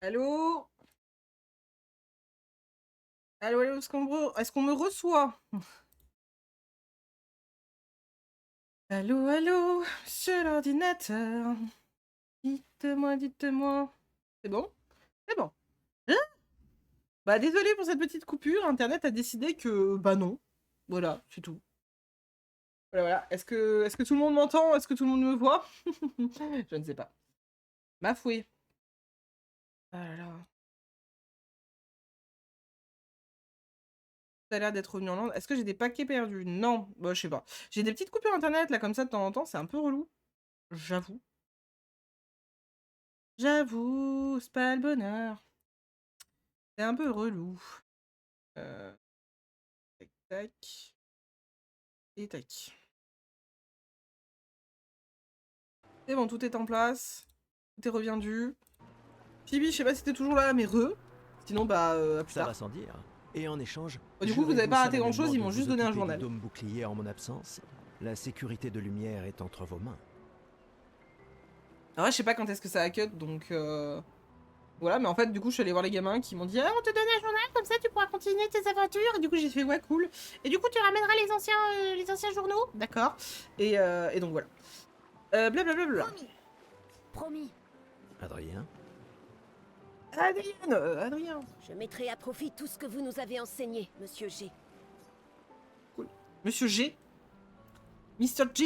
Allô? Allô, allô, est-ce qu'on me reçoit? Allô, allô, sur l'ordinateur. Dites-moi, dites-moi. C'est bon? C'est bon. Hein? Bah désolé pour cette petite coupure, internet a décidé que bah non. Voilà, c'est tout. Voilà, voilà. Est-ce que tout le monde m'entend? Est-ce que tout le monde me voit? Je ne sais pas. Ma fouée. Ah là là. Ça a l'air d'être revenu en Inde. Est-ce que j'ai des paquets perdus? Non. Bah je sais pas. J'ai des petites coupures internet là comme ça de temps en temps, c'est un peu relou. J'avoue. J'avoue, c'est pas le bonheur. C'est un peu relou. Tac, tac. Et tac. C'est bon, tout est en place. Tout est reviendu. Phoebe, je sais pas si t'es toujours là, mais Sinon, bah, à plus Ça va tard. sans dire. Et en échange, Bah, du je coup, vous avez rêve pas aussi raté grand chose, solennellement ils de m'ont juste vous donné un occuper du journal. dôme bouclier en mon absence. La sécurité de lumière est entre vos mains. Alors là, je sais pas quand est-ce que ça a cut, donc voilà, mais en fait, du coup, je suis allée voir les gamins qui m'ont dit «Ah, on te donne un journal, comme ça tu pourras continuer tes aventures». Et du coup, j'ai fait «Ouais, cool». Et du coup, tu ramèneras les anciens journaux. D'accord. Et donc voilà. Blablabla. Promis. Promis. Adrien? Adrien, Adrien. Je mettrai à profit tout ce que vous nous avez enseigné, Monsieur G. Cool. Monsieur G. Mr. G.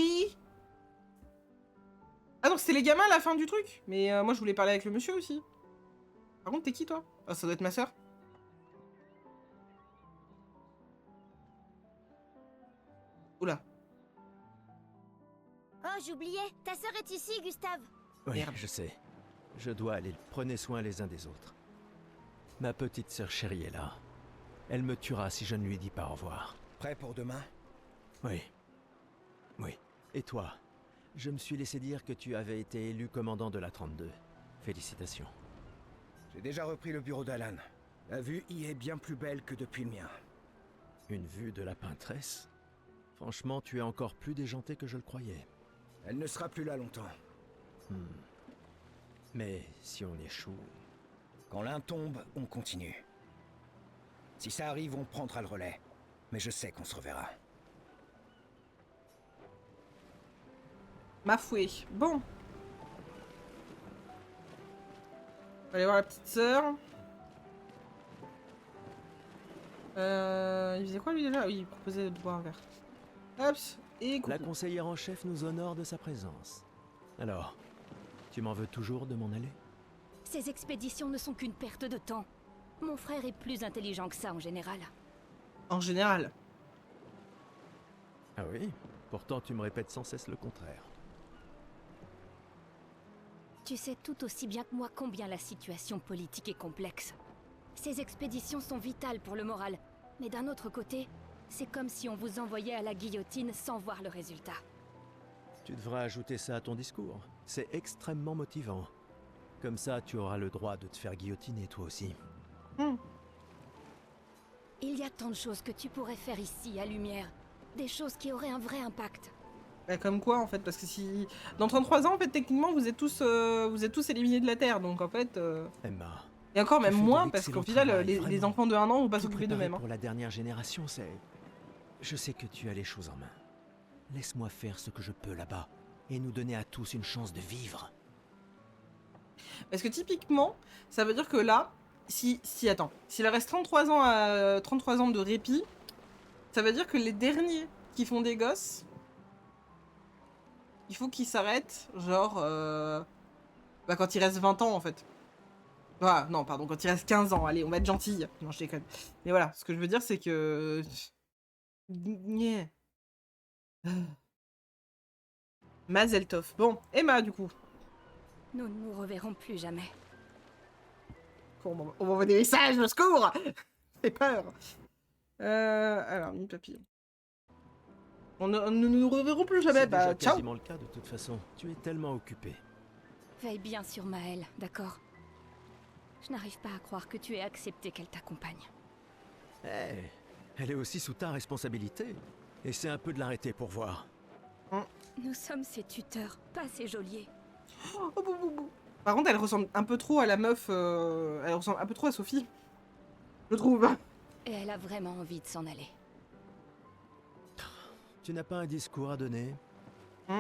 Ah donc c'était les gamins à la fin du truc. Mais moi je voulais parler avec le monsieur aussi. Par contre t'es qui toi? Ah ça doit être ma soeur. Oula. Oh, j'oubliais. Ta sœur est ici, Gustave. Oui, Merde. je sais. Je dois aller. Prenez soin les uns des autres. Ma petite sœur chérie est là. Elle me tuera si je ne lui dis pas au revoir. Prêt pour demain? Oui. Oui. Et toi? Je me suis laissé dire que tu avais été élu commandant de la 32. Félicitations. J'ai déjà repris le bureau d'Alan. La vue y est bien plus belle que depuis le mien. Une vue de la peintresse? Franchement, tu es encore plus déjanté que je le croyais. Elle ne sera plus là longtemps. Mais si on échoue... Quand l'un tombe, on continue. Si ça arrive, on prendra le relais. Mais je sais qu'on se reverra. Ma fouée. Bon. On va aller voir la petite sœur. Il faisait quoi lui déjà? Oui, il proposait de boire un verre. Hop. Et coucou. La conseillère en chef nous honore de sa présence. Alors, tu m'en veux toujours de m'en aller? Ces expéditions ne sont qu'une perte de temps. Mon frère est plus intelligent que ça en général. En général. Ah oui? Pourtant tu me répètes sans cesse le contraire. Tu sais tout aussi bien que moi combien la situation politique est complexe. Ces expéditions sont vitales pour le moral, mais d'un autre côté, c'est comme si on vous envoyait à la guillotine sans voir le résultat. Tu devrais ajouter ça à ton discours. C'est extrêmement motivant. Comme ça, tu auras le droit de te faire guillotiner toi aussi. Il y a tant de choses que tu pourrais faire ici, à Lumière. Des choses qui auraient un vrai impact. Bah, comme quoi en fait, parce que si... Dans 33 ans, en fait, techniquement, vous êtes tous éliminés de la Terre, donc en fait... Emma, Et encore tu même fais de moins, parce l'excellent qu'au final, travail, les vraiment. enfants de 1 an vont pas Tout s'occuper préparer d'eux-mêmes. Hein. pour la dernière génération, c'est... Je sais que tu as les choses en main. Laisse-moi faire ce que je peux là-bas, et nous donner à tous une chance de vivre. Parce que typiquement, ça veut dire que là, attends, s'il reste 33 ans de répit, ça veut dire que les derniers qui font des gosses, il faut qu'ils s'arrêtent, genre, bah, quand il reste 20 ans en fait. Ah, non, pardon, quand il reste 15 ans, allez, on va être gentille. Non, je déconne. Mais voilà, ce que je veux dire, c'est que... Nyeh. Mazel tov. Bon, Emma, du coup. Nous ne nous reverrons plus jamais. On m'envoie des messages, au secours. Fait peur. Alors, mini papillon. On ne nous reverrons plus jamais, C'est bah déjà ciao. quasiment le cas de toute façon. Tu es tellement occupé. Veille bien sur Maëlle, d'accord? Je n'arrive pas à croire que tu aies accepté qu'elle t'accompagne. Eh, elle est aussi sous ta responsabilité. Essaie un peu de l'arrêter pour voir. Nous sommes ses tuteurs, pas ses geôliers. Oh, bou, bou, bou. Par contre, elle ressemble un peu trop à la meuf... Elle ressemble un peu trop à Sophie. Je trouve. Et elle a vraiment envie de s'en aller. Tu n'as pas un discours à donner? Tu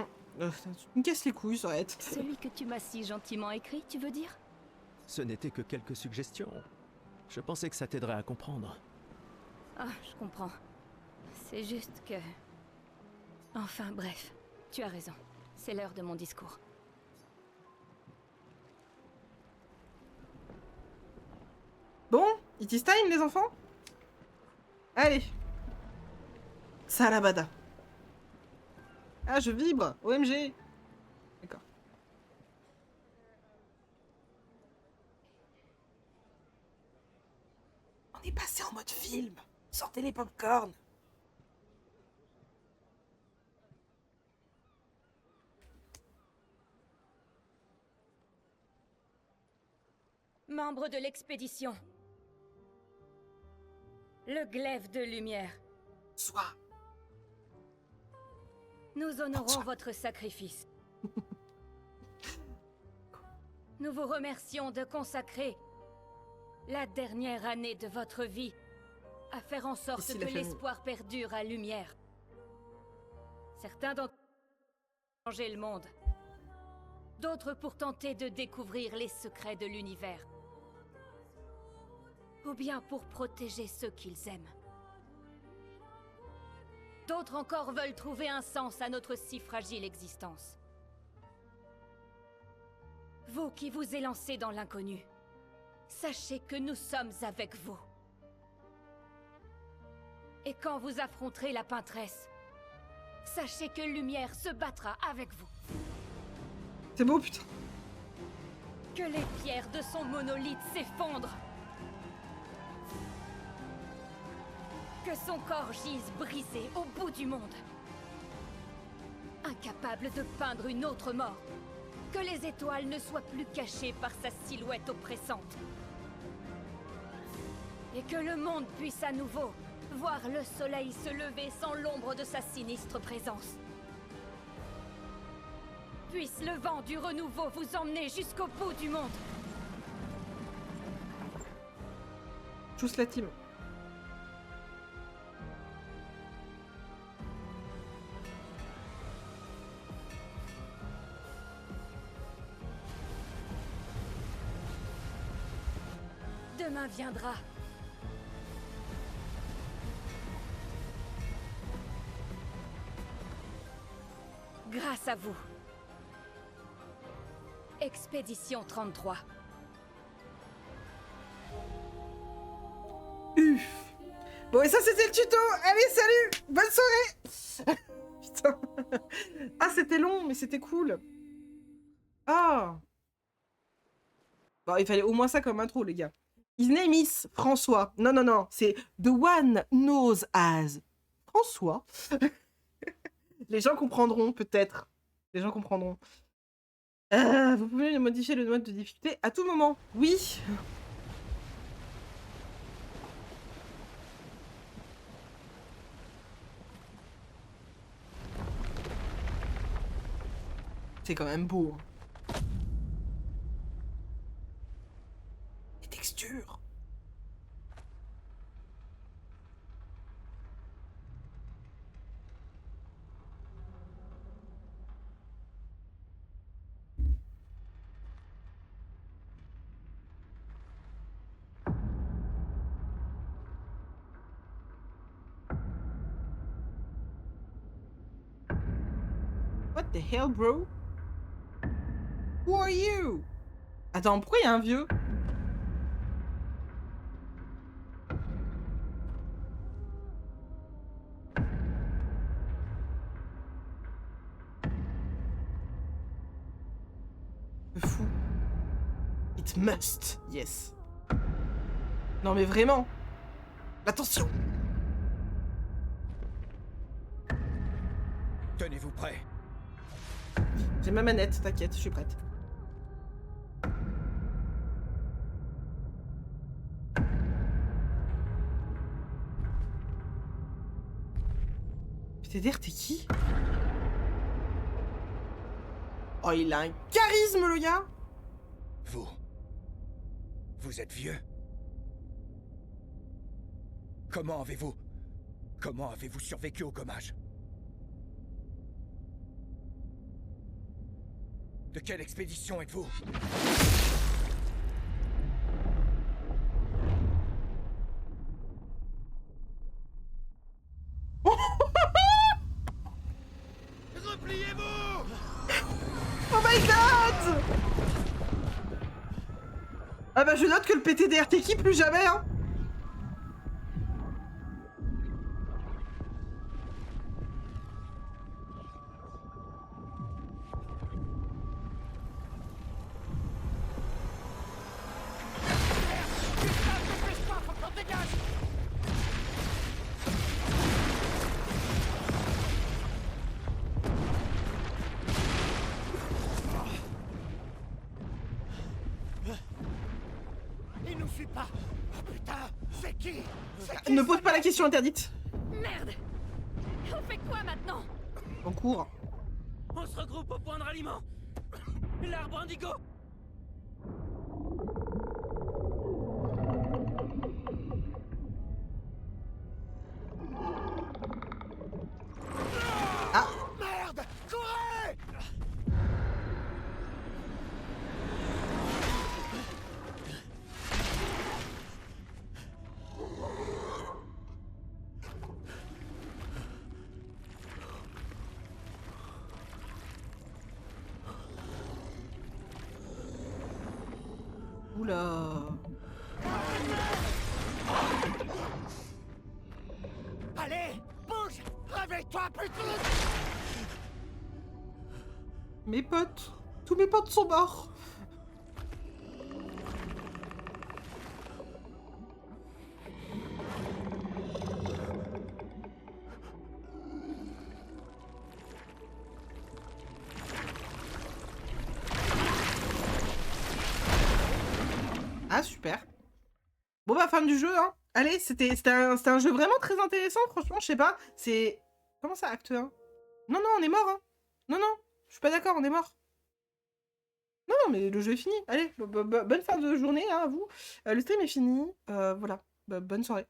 me casses les couilles, ça va être. Celui que tu m'as si gentiment écrit, tu veux dire? Ce n'était que quelques suggestions. Je pensais que ça t'aiderait à comprendre. Ah, je comprends. C'est juste que... Enfin, bref. Tu as raison. C'est l'heure de mon discours. Bon, it is time, les enfants? Allez. Salabada. Ah, je vibre. OMG. D'accord. On est passé en mode film. Sortez les popcorn. Membre de l'expédition. Le glaive de lumière. Soit. Nous honorons votre sacrifice. Nous vous remercions de consacrer la dernière année de votre vie à faire en sorte Ici, que la famille. l'espoir perdure à lumière. Certains d'entre eux ont changé le monde. D'autres pour tenter de découvrir les secrets de l'univers. Ou bien pour protéger ceux qu'ils aiment. D'autres encore veulent trouver un sens à notre si fragile existence. Vous qui vous élancez dans l'inconnu, sachez que nous sommes avec vous. Et quand vous affronterez la peintresse, sachez que Lumière se battra avec vous. C'est beau, putain. Que les pierres de son monolithe s'effondrent. Que son corps gise brisé au bout du monde. Incapable de peindre une autre mort. Que les étoiles ne soient plus cachées par sa silhouette oppressante. Et que le monde puisse à nouveau voir le soleil se lever sans l'ombre de sa sinistre présence. Puisse le vent du renouveau vous emmener jusqu'au bout du monde. Tous la team. Demain viendra. Grâce à vous. Expédition 33. Uff. Bon, et ça, c'était le tuto. Allez, salut. Bonne soirée. Putain. Ah, c'était long, mais c'était cool. Ah. Bon, il fallait au moins ça comme intro, les gars. His name is François. Non, non, non. C'est The One Knows As François. Les gens comprendront, peut-être. Les gens comprendront. Vous pouvez modifier le mode de difficulté à tout moment. Oui. C'est quand même beau. Les textures. What the hell, bro? Who are you? Attends, pourquoi il y a un vieux? Le fou. It must, yes. Non mais vraiment. Attention. Tenez-vous prêts. J'ai ma manette, t'inquiète, je suis prête. Putain, t'es qui? Oh, il a un charisme, le gars! Vous... Vous êtes vieux? Comment avez-vous survécu au gommage? De quelle expédition êtes-vous? Repliez-vous! Oh my god! Ah bah je note que le PTDRTQ plus jamais hein. Il nous suit pas! Oh putain! C'est qui? Ne pose pas la question interdite. Merde! On fait quoi maintenant? On court. On se regroupe au point de ralliement. L'arbre indigo. Ah! Merde! Courez! Oula. Allez! Bouge! Réveille-toi, putain! Mes potes. Tous mes potes sont morts. Ah super. Bon bah fin du jeu hein. Allez, c'était un jeu vraiment très intéressant, franchement, je sais pas. C'est... Comment ça, acte 1? Non, non, on est mort hein. Non, non, je suis pas d'accord, on est mort. Non, non, mais le jeu est fini. Allez, bonne fin de journée hein, à vous. Le stream est fini. Voilà, bonne soirée.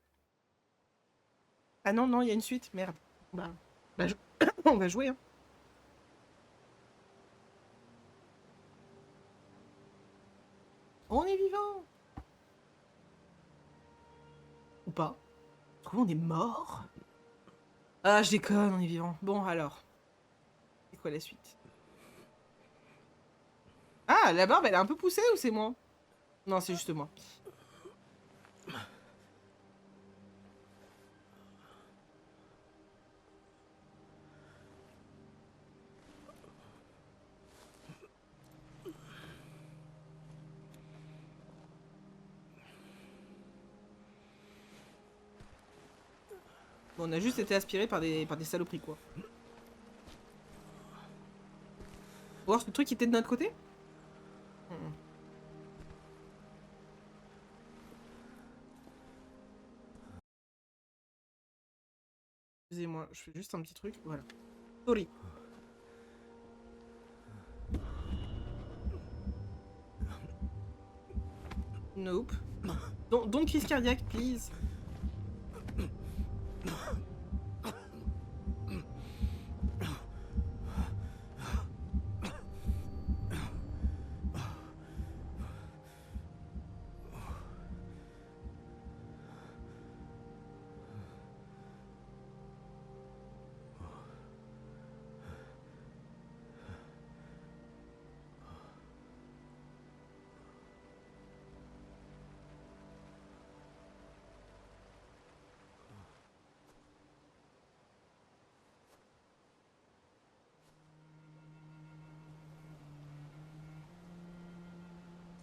Ah non, non, il y a une suite, merde. Bah on va jouer hein. On est vivant. Ou pas. Comment on est mort? Ah, je déconne, on est vivant. Bon, alors. C'est quoi la suite? Ah, la barbe, elle est un peu poussée ou c'est moi? Non, c'est juste moi. Bon, on a juste été aspiré par des saloperies, quoi. Voir ce truc qui était de notre côté? Excusez-moi, je fais juste un petit truc, voilà. Sorry. Nope. Don't crise cardiaque, please.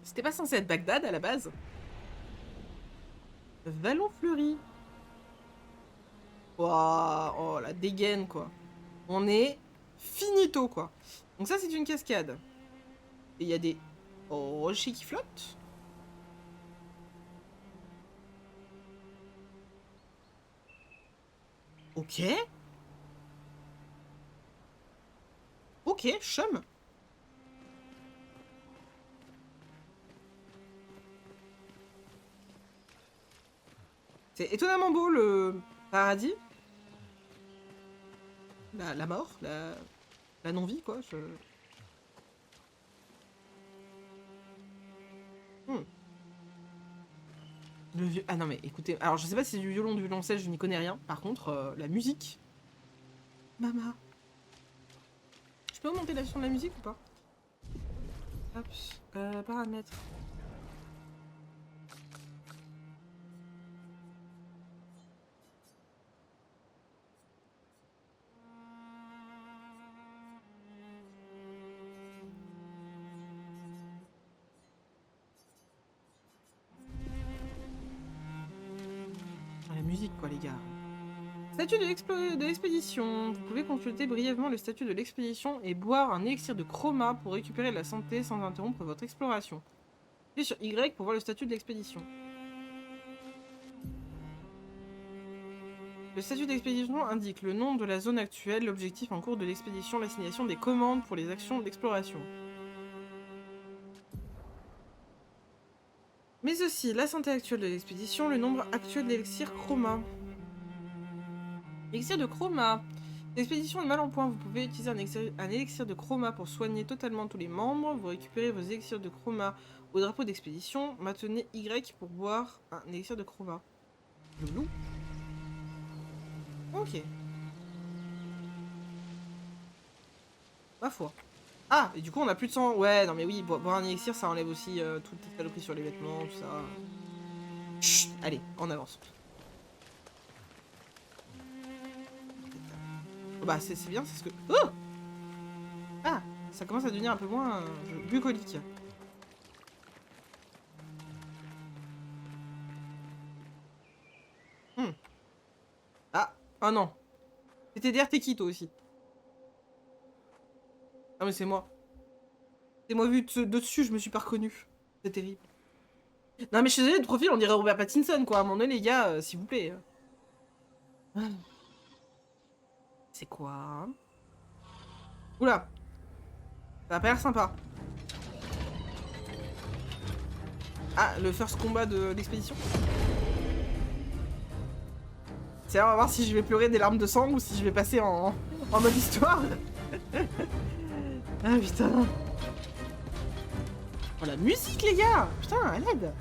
C'était pas censé être Bagdad à la base? Vallon fleuri. Waouh, oh la dégaine quoi. On est finito quoi. Donc ça c'est une cascade. Et il y a des rochers qui flottent. Ok. Ok, chum. C'est étonnamment beau, le paradis. La mort, la non-vie, quoi. Hmm. Ah non, mais écoutez, alors je sais pas si c'est du violon ou du violoncelle, je n'y connais rien. Par contre, la musique. Mama. Je peux augmenter la version de la musique ou pas? Hop, paramètres. La musique, quoi, les gars. Statut de l'expédition. Vous pouvez consulter brièvement le statut de l'expédition et boire un élixir de chroma pour récupérer de la santé sans interrompre votre exploration. Cliquez sur Y pour voir le statut de l'expédition. Le statut d'expédition indique le nom de la zone actuelle, l'objectif en cours de l'expédition, l'assignation des commandes pour les actions d'exploration. Mais aussi la santé actuelle de l'expédition, le nombre actuel d'élixir chroma. Élixir de chroma. L'expédition est mal en point, vous pouvez utiliser un élixir de chroma pour soigner totalement tous les membres. Vous récupérez vos élixirs de chroma au drapeau d'expédition. Maintenez Y pour boire un élixir de chroma. Loulou. Ok. Ma foi. Ah, et du coup on a plus de sang. Ouais, non mais oui, boire un élixir ça enlève aussi toutes les saloperies sur les vêtements, tout ça. Chut, allez, on avance. Bah c'est bien, c'est ce que... Oh ah, ça commence à devenir un peu moins bucolique. Ah, oh non. TTDR, t'es qui toi aussi? Ah mais c'est moi. C'est moi vu de dessus, je me suis pas reconnu. C'est terrible. Non mais je suis désolée, de profil on dirait Robert Pattinson quoi. À un moment donné les gars, s'il vous plaît. C'est quoi? Oula. Ça a pas l'air sympa. Ah, le first combat de l'expédition. C'est là, on va voir si je vais pleurer des larmes de sang ou si je vais passer en mode histoire. Ah putain. Oh la musique les gars. Putain, à l'aide.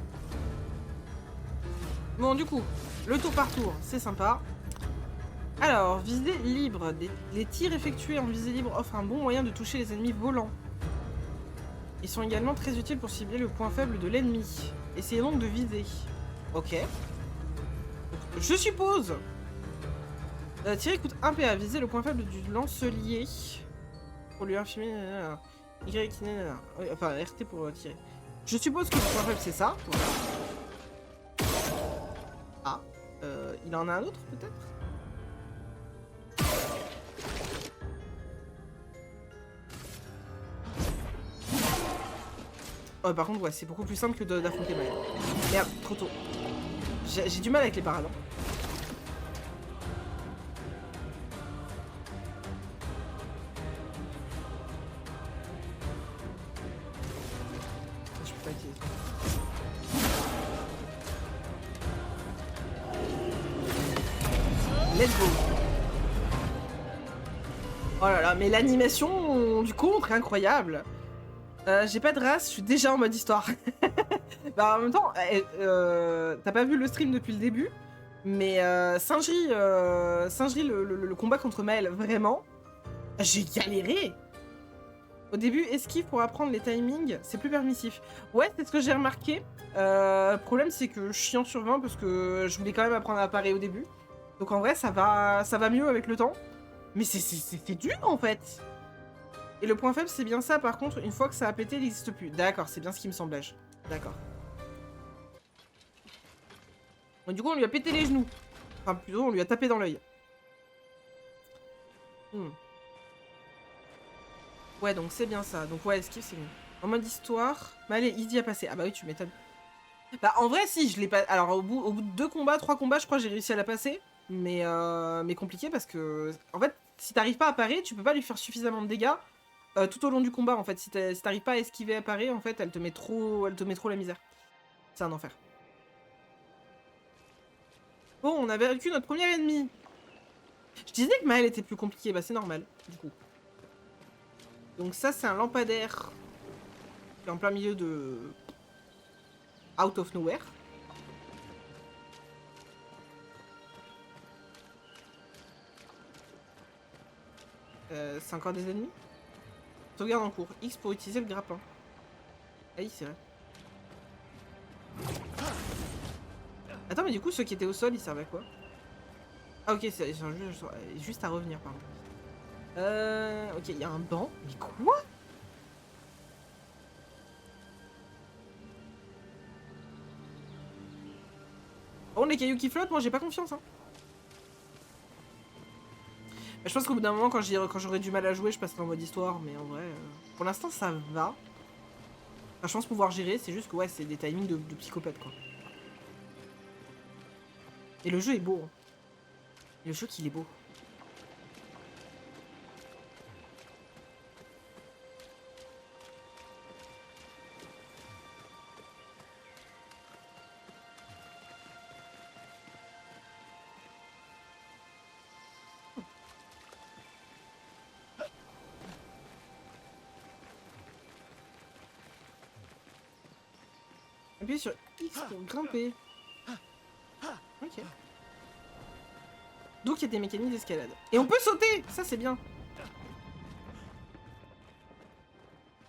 Bon du coup, le tour par tour, c'est sympa. Alors, visée libre. Les tirs effectués en visée libre offrent un bon moyen de toucher les ennemis volants. Ils sont également très utiles pour cibler le point faible de l'ennemi. Essayez donc de viser. Ok. Je suppose. Tirer coûte 1 PA. Viser le point faible du lancelier. Pour lui infliger... Y, enfin, RT pour tirer. Je suppose que le point faible c'est ça. Voilà. Ah. Il en a un autre peut-être? Oh, par contre, ouais, c'est beaucoup plus simple que d'affronter Maël. Merde, trop tôt. J'ai du mal avec les paradons. Je peux pas utiliser. Let's go. Oh là là, mais l'animation du contre est incroyable. J'ai pas de race, je suis déjà en mode histoire. Bah en même temps, t'as pas vu le stream depuis le début, mais Singerie, le combat contre Maël, vraiment, j'ai galéré. Au début, esquive pour apprendre les timings, c'est plus permissif. Ouais, c'est ce que j'ai remarqué. Le problème, c'est que je suis en sur 20 parce que je voulais quand même apprendre à parer au début. Donc en vrai, ça va mieux avec le temps. Mais c'est dur en fait. Et le point faible, c'est bien ça, par contre, une fois que ça a pété, il n'existe plus. D'accord, c'est bien ce qui me semblait. D'accord. Bon, du coup, on lui a pété les genoux. Enfin, plutôt, on lui a tapé dans l'œil. Ouais, donc c'est bien ça. Donc ouais, esquive, c'est bien. En mode histoire... Mais allez, easy à passer. Ah bah oui, tu m'étonnes. Bah en vrai, si, je l'ai pas... Alors, au bout de 2 combats, 3 combats, je crois que j'ai réussi à la passer. Mais compliqué parce que... En fait, si t'arrives pas à parer, tu peux pas lui faire suffisamment de dégâts. Tout au long du combat en fait, si t'arrives pas à esquiver à parer, en fait elle te met trop la misère. C'est un enfer. Bon, on a vaincu notre premier ennemi. Je disais que Maël était plus compliqué, bah c'est normal, du coup. Donc ça, c'est un lampadaire qui est en plein milieu de... Out of nowhere. C'est encore des ennemis. Sauvegarde en cours. X pour utiliser le grappin. Ah oui, c'est vrai. Attends, mais du coup, ceux qui étaient au sol, ils servaient à quoi? Ah ok, c'est juste à revenir, pardon. Ok, il y a un banc. Mais quoi? Bon, les cailloux qui flottent, moi j'ai pas confiance, hein. Je pense qu'au bout d'un moment, quand j'aurai du mal à jouer, je passerai en mode histoire, mais en vrai, pour l'instant, ça va. Enfin, je pense pouvoir gérer, c'est juste que ouais, c'est des timings de psychopathe, quoi. Et le jeu est beau. Hein. Le jeu qu'il est beau. Appuyez sur X pour grimper. Ok. Donc il y a des mécaniques d'escalade. Et on peut sauter. Ça c'est bien.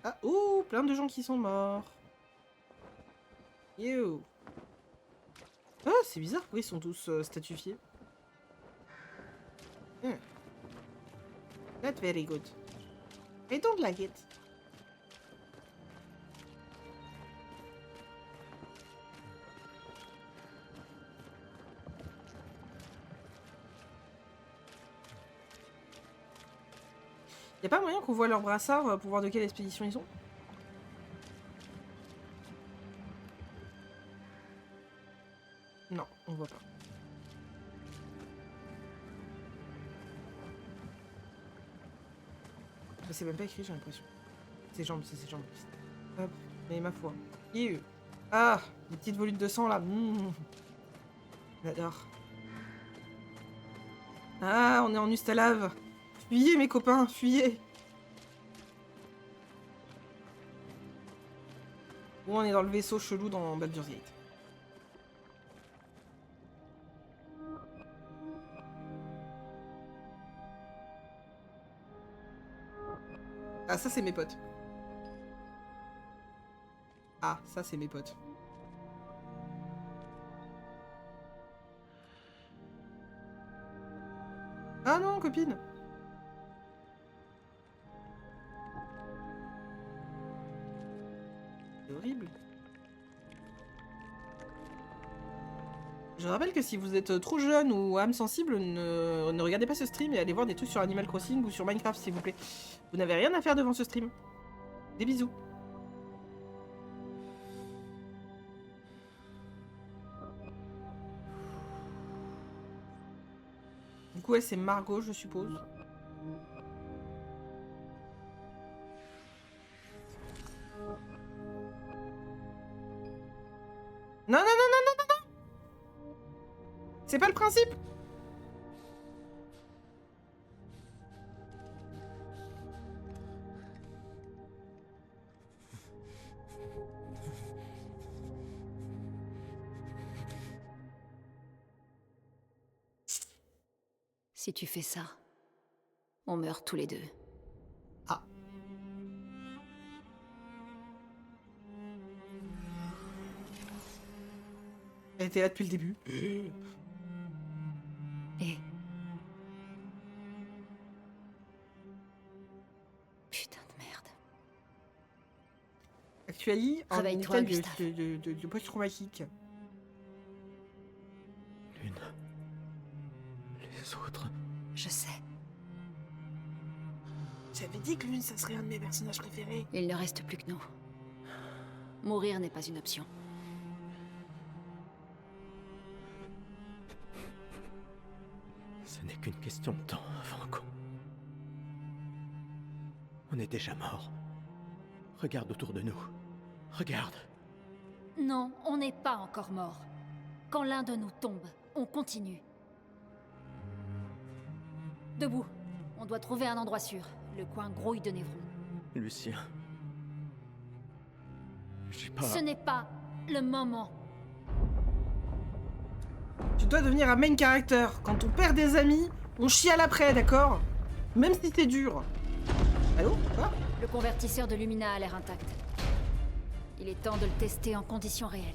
Ah, oh, plein de gens qui sont morts. Yo. Ah, c'est bizarre, pourquoi ils sont tous statifiés. Not very good. I don't like it. Y'a pas moyen qu'on voit leur brassard pour voir de quelle expédition ils sont? Non, on voit pas. Mais c'est même pas écrit, j'ai l'impression. Ses jambes, c'est ses jambes. Hop, mais ma foi. Ah, les petites volutes de sang là. J'adore. Ah, on est en Ustalave. Fuyez mes copains, fuyez. Ou on est dans le vaisseau chelou dans Baldur's Gate. Ah, ça c'est mes potes. Ah, ça c'est mes potes. Ah non, copine. C'est horrible. Je rappelle que si vous êtes trop jeune ou âme sensible, ne regardez pas ce stream et allez voir des trucs sur Animal Crossing ou sur Minecraft s'il vous plaît. Vous n'avez rien à faire devant ce stream. Des bisous. Du coup, elle c'est Margot, je suppose. Non, non, non, non, non, non, non. C'est pas le principe. Si tu fais ça, on meurt tous les deux. Ah. Elle était là depuis le début. Et putain de merde. Actually, en Réveille-toi, état Gustave. de post-traumatique. L'une. Les autres. Je sais. J'avais dit que l'une, ça serait un de mes personnages préférés. Il ne reste plus que nous. Mourir n'est pas une option. Ce n'est qu'une question de temps, Franco. On est déjà mort. Regarde autour de nous. Regarde. Non, on n'est pas encore mort. Quand l'un de nous tombe, on continue. Debout. On doit trouver un endroit sûr. Le coin grouille de Névron. Lucien. J'ai pas... Ce n'est pas le moment. Tu dois devenir un main character. Quand on perd des amis, on chiale après, d'accord? Même si c'est dur. Allô? Quoi? Le convertisseur de Lumina a l'air intact. Il est temps de le tester en conditions réelles.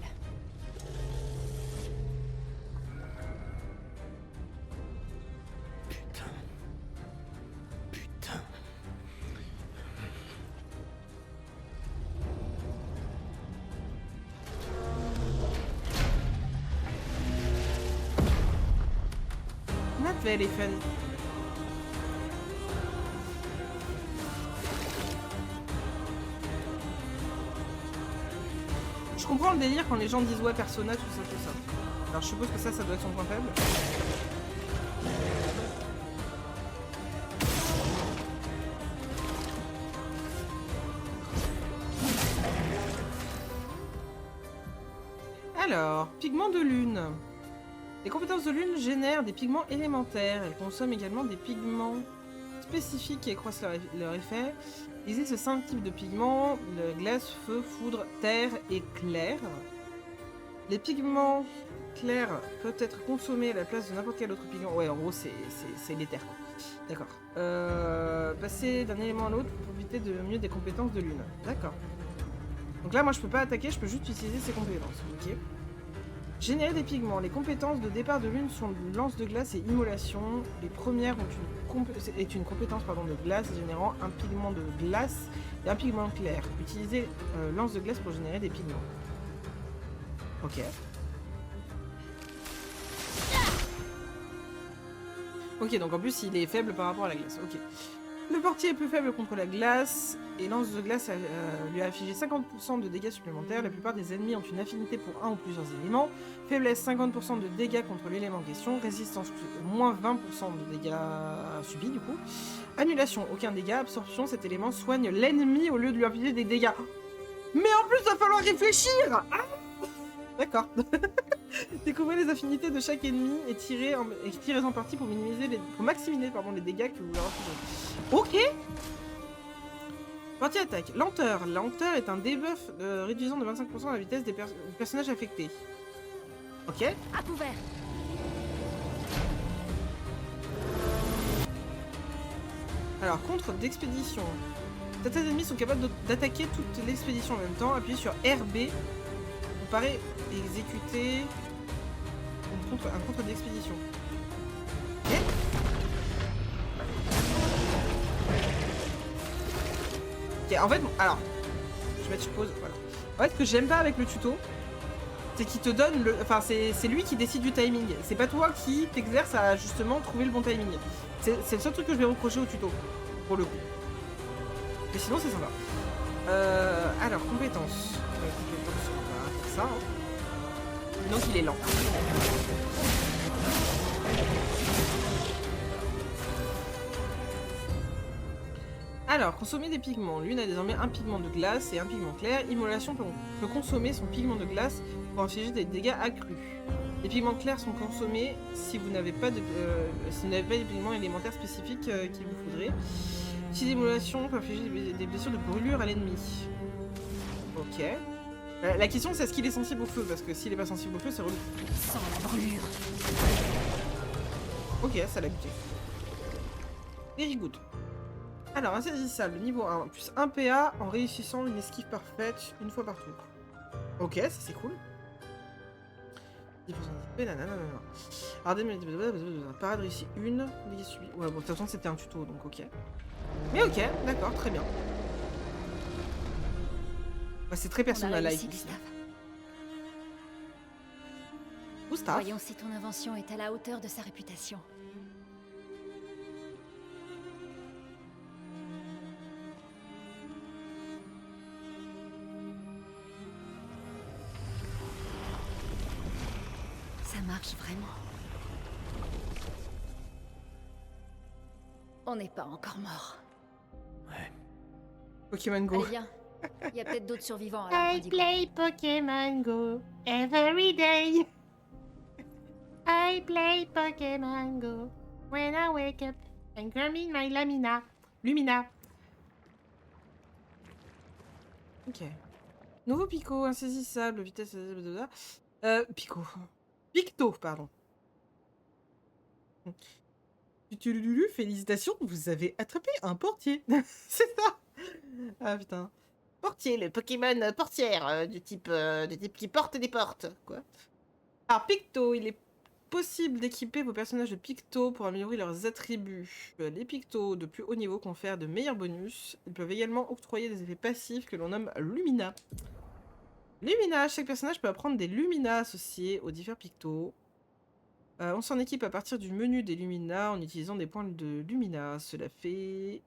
Putain. Putain. Not very fun. Je comprends le délire quand les gens disent ouais Persona, tout ça, tout ça. Alors je suppose que ça doit être son point faible. Alors, pigments de lune. Les compétences de lune génèrent des pigments élémentaires. Elles consomment également des pigments spécifiques qui accroissent leur effet. Il existe 5 types de pigments, le glace, feu, foudre, terre et clair. Les pigments clairs peuvent être consommés à la place de n'importe quel autre pigment. Ouais, en gros, c'est l'éther. D'accord. Passer d'un élément à l'autre pour profiter de mieux des compétences de lune. D'accord. Donc là, moi, je peux pas attaquer, je peux juste utiliser ces compétences. Ok. Générer des pigments. Les compétences de départ de lune sont lance de glace et immolation. Les premières est une compétence de glace générant un pigment de glace et un pigment clair. Utilisez lance de glace pour générer des pigments. Ok. Ok, donc en plus il est faible par rapport à la glace. Ok. Le portier est plus faible contre la glace et lance de glace lui a affligé 50% de dégâts supplémentaires. La plupart des ennemis ont une affinité pour un ou plusieurs éléments. Faiblesse 50% de dégâts contre l'élément en question. Résistance moins 20% de dégâts subis du coup. Annulation, aucun dégât. Absorption, cet élément soigne l'ennemi au lieu de lui infliger des dégâts. Mais en plus il va falloir réfléchir. D'accord. Découvrez les affinités de chaque ennemi et tirez en partie pour maximiser les dégâts que vous leur infligez. Ok. Partie attaque. Lenteur. Lenteur est un debuff réduisant de 25% la vitesse des personnages affectés. Ok. À couvert. Alors, contre d'expédition. Certains ennemis sont capables d'attaquer toute l'expédition en même temps. Appuyez sur RB. Vous paraît exécuter un contre d'expédition. Ok. Ok, en fait, alors, je vais mettre sur pause, voilà. En fait, ce que j'aime pas avec le tuto, c'est qu'il te donne le... Enfin, c'est lui qui décide du timing. C'est pas toi qui t'exerce à, justement, trouver le bon timing. C'est le seul truc que je vais reprocher au tuto, pour le coup. Mais sinon, c'est sympa. Alors, compétences. Compétences, on va faire ça, hein. Donc, il est lent. Alors, consommer des pigments. Lune a désormais un pigment de glace et un pigment clair. Immolation peut consommer son pigment de glace pour infliger des dégâts accrus. Les pigments clairs sont consommés si vous n'avez pas de pigments élémentaires spécifiques qu'il vous faudrait. Si l'immolation peut infliger des blessures de brûlure à l'ennemi. Ok. La question c'est est-ce qu'il est sensible au feu, parce que s'il est pas sensible au feu c'est relou. Sans la brûlure. Ok, ça l'a buté. Very good. Alors, insaisissable, niveau 1, plus 1 PA en réussissant une esquive parfaite une fois par tour. Ok, ça c'est cool. 10% d'IP, nanana. Alors, parade réussie 1, dégâts subis. Ouais, bon, de toute façon c'était un tuto donc ok. Mais ok, d'accord, très bien. Ouais, c'est très personnalisé. Gustave. Voyons si ton invention est à la hauteur de sa réputation. Ça marche vraiment. On n'est pas encore mort. Ouais. Pokémon Go. Allez, viens. Il y a peut-être d'autres survivants à l'arbre I d'Igo. play Pokémon Go every day. I play Pokémon Go. When I wake up, I'm grabbing my Lumina. Ok. Nouveau Pico, insaisissable, vitesse... Pico. Picto, pardon. Félicitations, vous avez attrapé un portier. C'est ça. Ah putain. Portier, le Pokémon portière, du type qui porte des portes. Quoi. Alors, Picto, il est possible d'équiper vos personnages de Picto pour améliorer leurs attributs. Les Pictos de plus haut niveau confèrent de meilleurs bonus. Ils peuvent également octroyer des effets passifs que l'on nomme Lumina. Lumina, chaque personnage peut apprendre des Lumina associés aux divers Pictos. On s'en équipe à partir du menu des Lumina en utilisant des points de Lumina. Cela fait...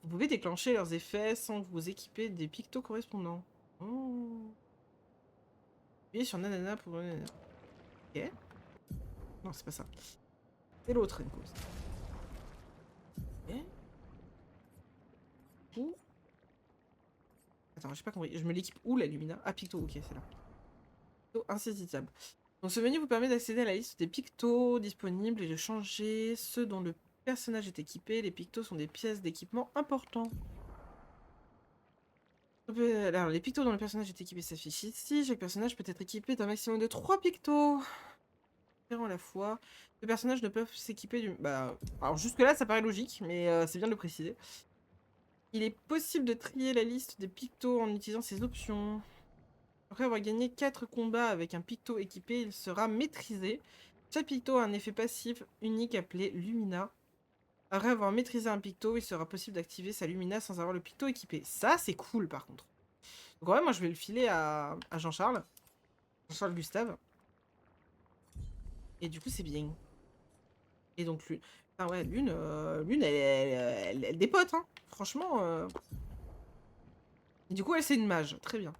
Vous pouvez déclencher leurs effets sans vous équiper des Pictos correspondants. Oh. Appuyez sur nanana pour... Ok. Non, c'est pas ça. C'est l'autre, une cause. Ok. Où? Attends, j'ai pas compris. Je me l'équipe où, la Lumina? Ah, Picto, ok, c'est là. Picto insaisissable. Donc ce menu vous permet d'accéder à la liste des Pictos disponibles et de changer ceux dont le personnage est équipé. Les Pictos sont des pièces d'équipement importants. Alors, les Pictos dont le personnage est équipé s'affichent ici. Chaque personnage peut être équipé d'un maximum de 3 Pictos. Différents à la fois. Les personnages ne peuvent s'équiper du... Bah, alors jusque là ça paraît logique, mais c'est bien de le préciser. Il est possible de trier la liste des Pictos en utilisant ces options. Après avoir gagné 4 combats avec un Picto équipé, il sera maîtrisé. Chaque Picto a un effet passif unique appelé Lumina. Après avoir maîtrisé un Picto, il sera possible d'activer sa Lumina sans avoir le Picto équipé. Ça, c'est cool par contre. Donc ouais, moi je vais le filer à Jean-Charles. Jean-Charles Gustave. Et du coup, c'est bien. Et donc, Lune. Ah ouais, Lune, elle dépote, hein. Franchement. Et du coup, elle, c'est une mage. Très bien.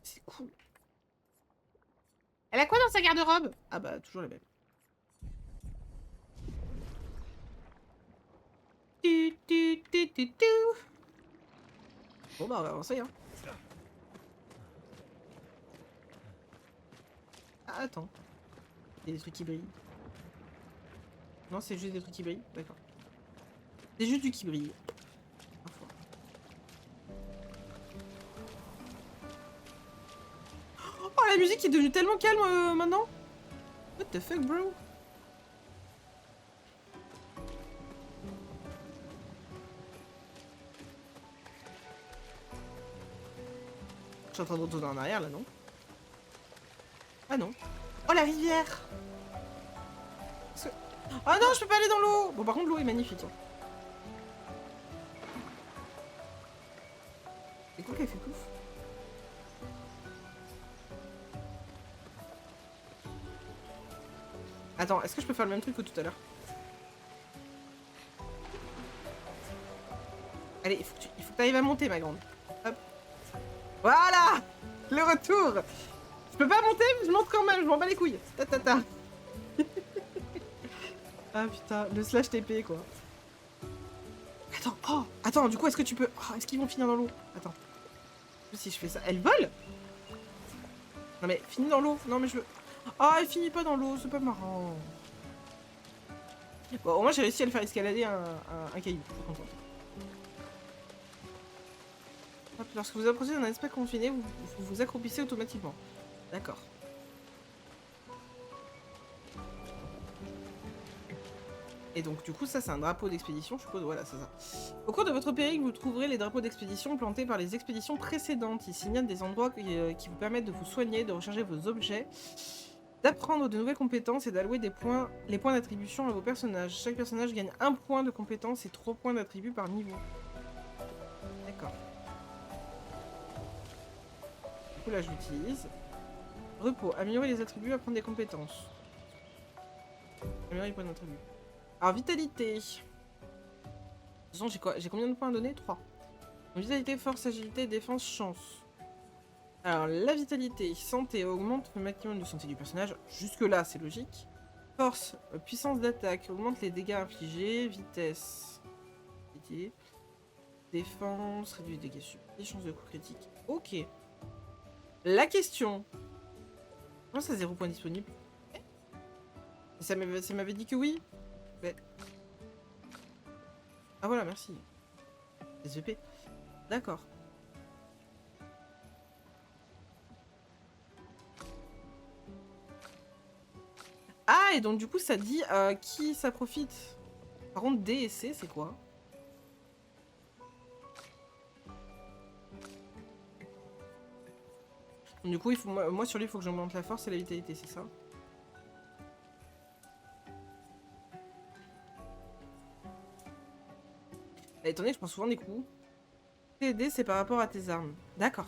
C'est cool. Elle a quoi dans sa garde-robe? Ah bah, toujours la même. Bon bah, on va avancer, hein. Ah, attends. Il y a des trucs qui brillent. Non, c'est juste des trucs qui brillent. D'accord. C'est juste du qui brille. Parfois. Oh, la musique est devenue tellement calme maintenant. What the fuck, bro? Je suis en train de retourner en arrière là, non? Ah non. Oh, la rivière! Ah non, je peux pas aller dans l'eau! Bon, par contre, l'eau est magnifique. Hein. C'est quoi qu'elle fait pouf? Attends, est-ce que je peux faire le même truc que tout à l'heure? Allez, il faut que tu arrives à monter, ma grande. Hop. Voilà! Le retour! Je peux pas monter, mais je monte quand même, je m'en bats les couilles. Ta ta ta. Ah putain, le slash TP quoi. Attends, oh, attends, du coup, est-ce que tu peux... Oh, est-ce qu'ils vont finir dans l'eau? Attends. Si je fais ça... Elle vole? Non mais, finis dans l'eau. Non mais je veux... Ah, elle finit pas dans l'eau, c'est pas marrant. Bon, au moins j'ai réussi à le faire escalader un caillou, je suis contente. Hop, lorsque vous approchez d'un espace confiné, vous vous accroupissez automatiquement. D'accord. Et donc du coup ça c'est un drapeau d'expédition, je suppose, voilà c'est ça. Au cours de votre périple, vous trouverez les drapeaux d'expédition plantés par les expéditions précédentes. Ils signalent des endroits qui vous permettent de vous soigner, de recharger vos objets, d'apprendre de nouvelles compétences et d'allouer les points d'attribution à vos personnages. Chaque personnage gagne 1 point de compétence et 3 points d'attribut par niveau. D'accord. Du coup là je l'utilise. Repos, améliorer les attributs, apprendre des compétences. Améliorer les points d'attribut. Alors, vitalité. De toute façon, j'ai quoi? J'ai combien de points à donner? 3. Donc, vitalité, force, agilité, défense, chance. Alors, la vitalité, santé augmente le maximum de santé du personnage. Jusque-là, c'est logique. Force, puissance d'attaque, augmente les dégâts infligés. Vitesse. Défense, réduit les dégâts subis, chance de coup critique. Ok. La question. Non, ça 0 points disponible. Ça m'avait dit que oui. Mais... Ah voilà, merci. Les EP. D'accord. Ah, et donc du coup, ça dit qui ça profite. Par contre, D et C, c'est quoi? Du coup, il faut, moi sur lui, il faut que j'augmente la force et la vitalité, c'est ça? Bah, étant donné que je prends souvent des coups. C et D, c'est par rapport à tes armes. D'accord.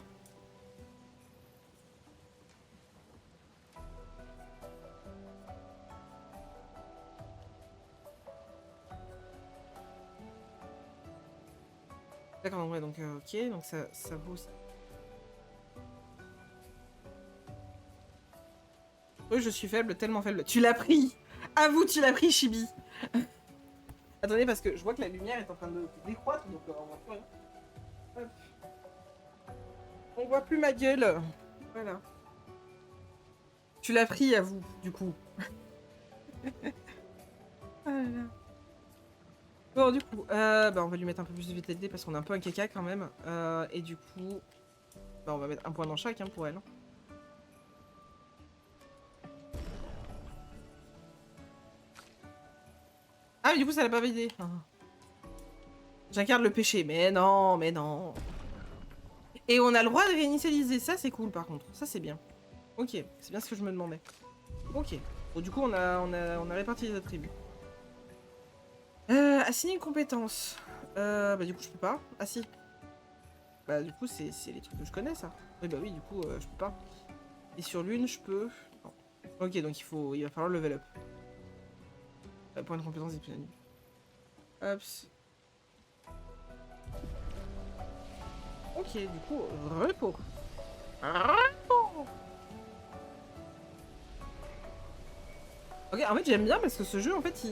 D'accord, ouais, donc ok, donc ça vaut aussi. Oui, je suis faible, tellement faible. Tu l'as pris! Avoue, tu l'as pris, Chibi! Attendez, parce que je vois que la lumière est en train de décroître, donc on voit plus rien. Hop. On voit plus ma gueule. Voilà. Tu l'as pris, avoue, du coup. Ah là là. Bon, du coup, bah, on va lui mettre un peu plus de vitalité parce qu'on a un peu un caca quand même. Et du coup, bah, on va mettre un point dans chaque hein, pour elle. Ah, mais du coup, ça l'a pas validé. Ah. J'incarne le péché. Mais non, mais non. Et on a le droit de réinitialiser. Ça, c'est cool, par contre. Ça, c'est bien. Ok, c'est bien ce que je me demandais. Ok. Bon, du coup, on a réparti les attributs. Assigner une compétence. Bah, du coup, je peux pas. Ah, si. Bah, du coup, c'est les trucs que je connais, ça. Oui, bah oui, du coup, je peux pas. Et sur l'une, je peux... Non. Ok, donc il va falloir level up. Point de compétence disponible. Hop. Ok, du coup, repos. Repos. Ok, en fait, j'aime bien parce que ce jeu, en fait,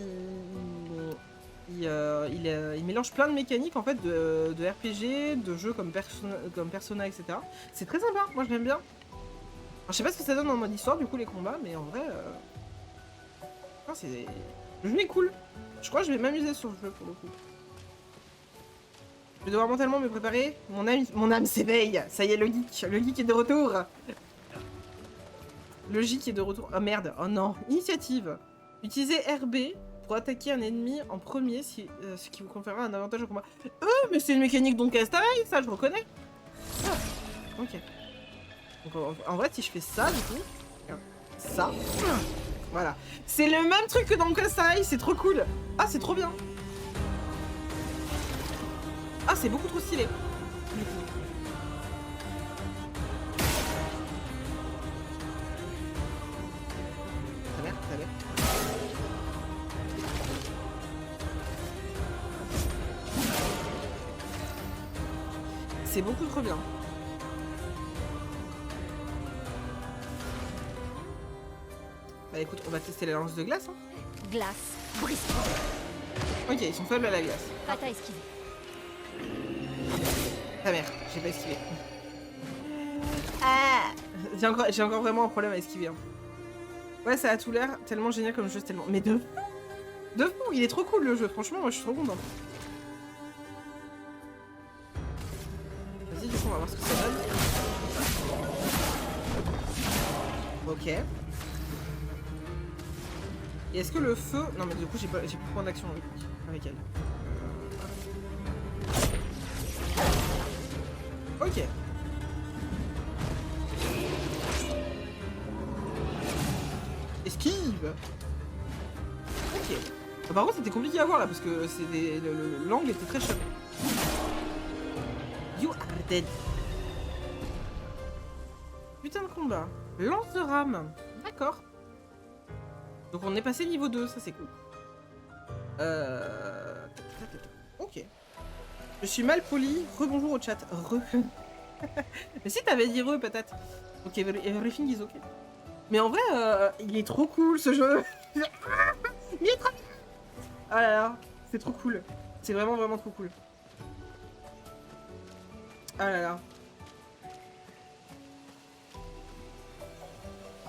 il mélange plein de mécaniques, en fait, de RPG, de jeux comme Persona, etc. C'est très sympa, moi, je l'aime bien. Alors, je sais pas ce que ça donne en mode histoire, du coup, les combats, mais en vrai... Enfin, c'est... Le jeu est cool. Je crois que je vais m'amuser sur le jeu, pour le coup. Je vais devoir mentalement me préparer. Mon âme s'éveille. Ça y est, le geek est de retour. Le geek est de retour. Oh merde, oh non. Initiative. Utilisez RB pour attaquer un ennemi en premier, ce qui vous conférera un avantage au combat. Mais c'est une mécanique donc Style, ça je reconnais. Ah, ok. Donc en vrai, si je fais ça, du coup, ça, voilà. C'est le même truc que dans le Style, c'est trop cool. Ah, c'est trop bien. Ah, c'est beaucoup trop stylé. Du coup. Très bien, très bien. C'est beaucoup trop bien. Bah écoute, on va tester la lance de glace. Hein. Glace, brise. Ok, ils sont faibles à la glace. Pâte à esquiver. Ta mère, j'ai pas esquivé. Ah, j'ai encore vraiment un problème à esquiver. Hein. Ouais, ça a tout l'air tellement génial comme jeu, c'est tellement... Mais de fou, il est trop cool le jeu, franchement, moi je suis trop content. Vas-y, du coup, on va voir ce que ça donne. Ok. Et est-ce que le feu... Non mais du coup, j'ai plus de point d'action avec elle. Ok. Esquive. Ok. Par contre, c'était compliqué à voir là parce que l'angle était très cher. You are dead. Putain de combat. Lance de rame. D'accord. Donc on est passé niveau 2, ça c'est cool. Ok. Je suis mal poli. Rebonjour au chat. Mais si t'avais dit peut-être. Ok, everything is ok. Mais en vrai, il est trop cool ce jeu. Il est trop... Ah là là, c'est trop cool. C'est vraiment vraiment trop cool. Ah là là.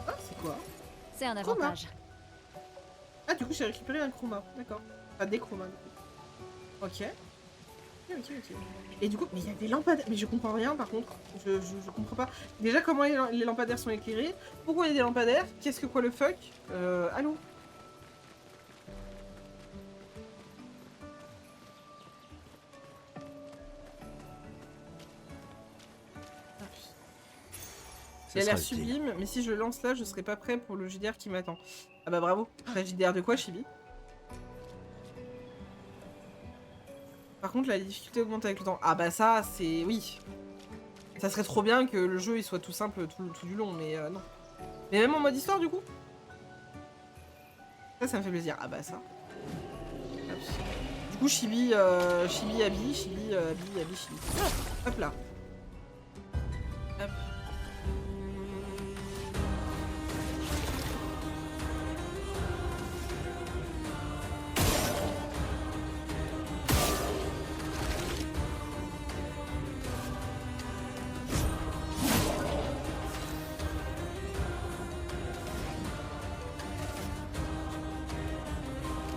Ah, c'est C'est un Chroma. avantage. Ah, du coup, j'ai récupéré un chroma. D'accord. Enfin, des chromas. Du coup. Ok. Ok. Et du coup, mais il y a des lampadaires. Mais je comprends rien par contre. Je comprends pas. Déjà, comment les lampadaires sont éclairés. Pourquoi il y a des lampadaires. Qu'est-ce que quoi le fuck. Allô. Ce Il a sera l'air utile. sublime, mais si je le lance là, je serai pas prêt pour le JDR qui m'attend. Ah bah bravo. Après, JDR de quoi, Chibi? Par contre, la difficulté augmente avec le temps. Ah bah ça, c'est... Oui. Ça serait trop bien que le jeu il soit tout simple tout du long, mais non. Mais même en mode histoire, du coup. Ça me fait plaisir. Ah bah ça. Hop. Du coup, Chibi, Chibi, Abby, Chibi, Abby, Chibi. Hop là. Hop.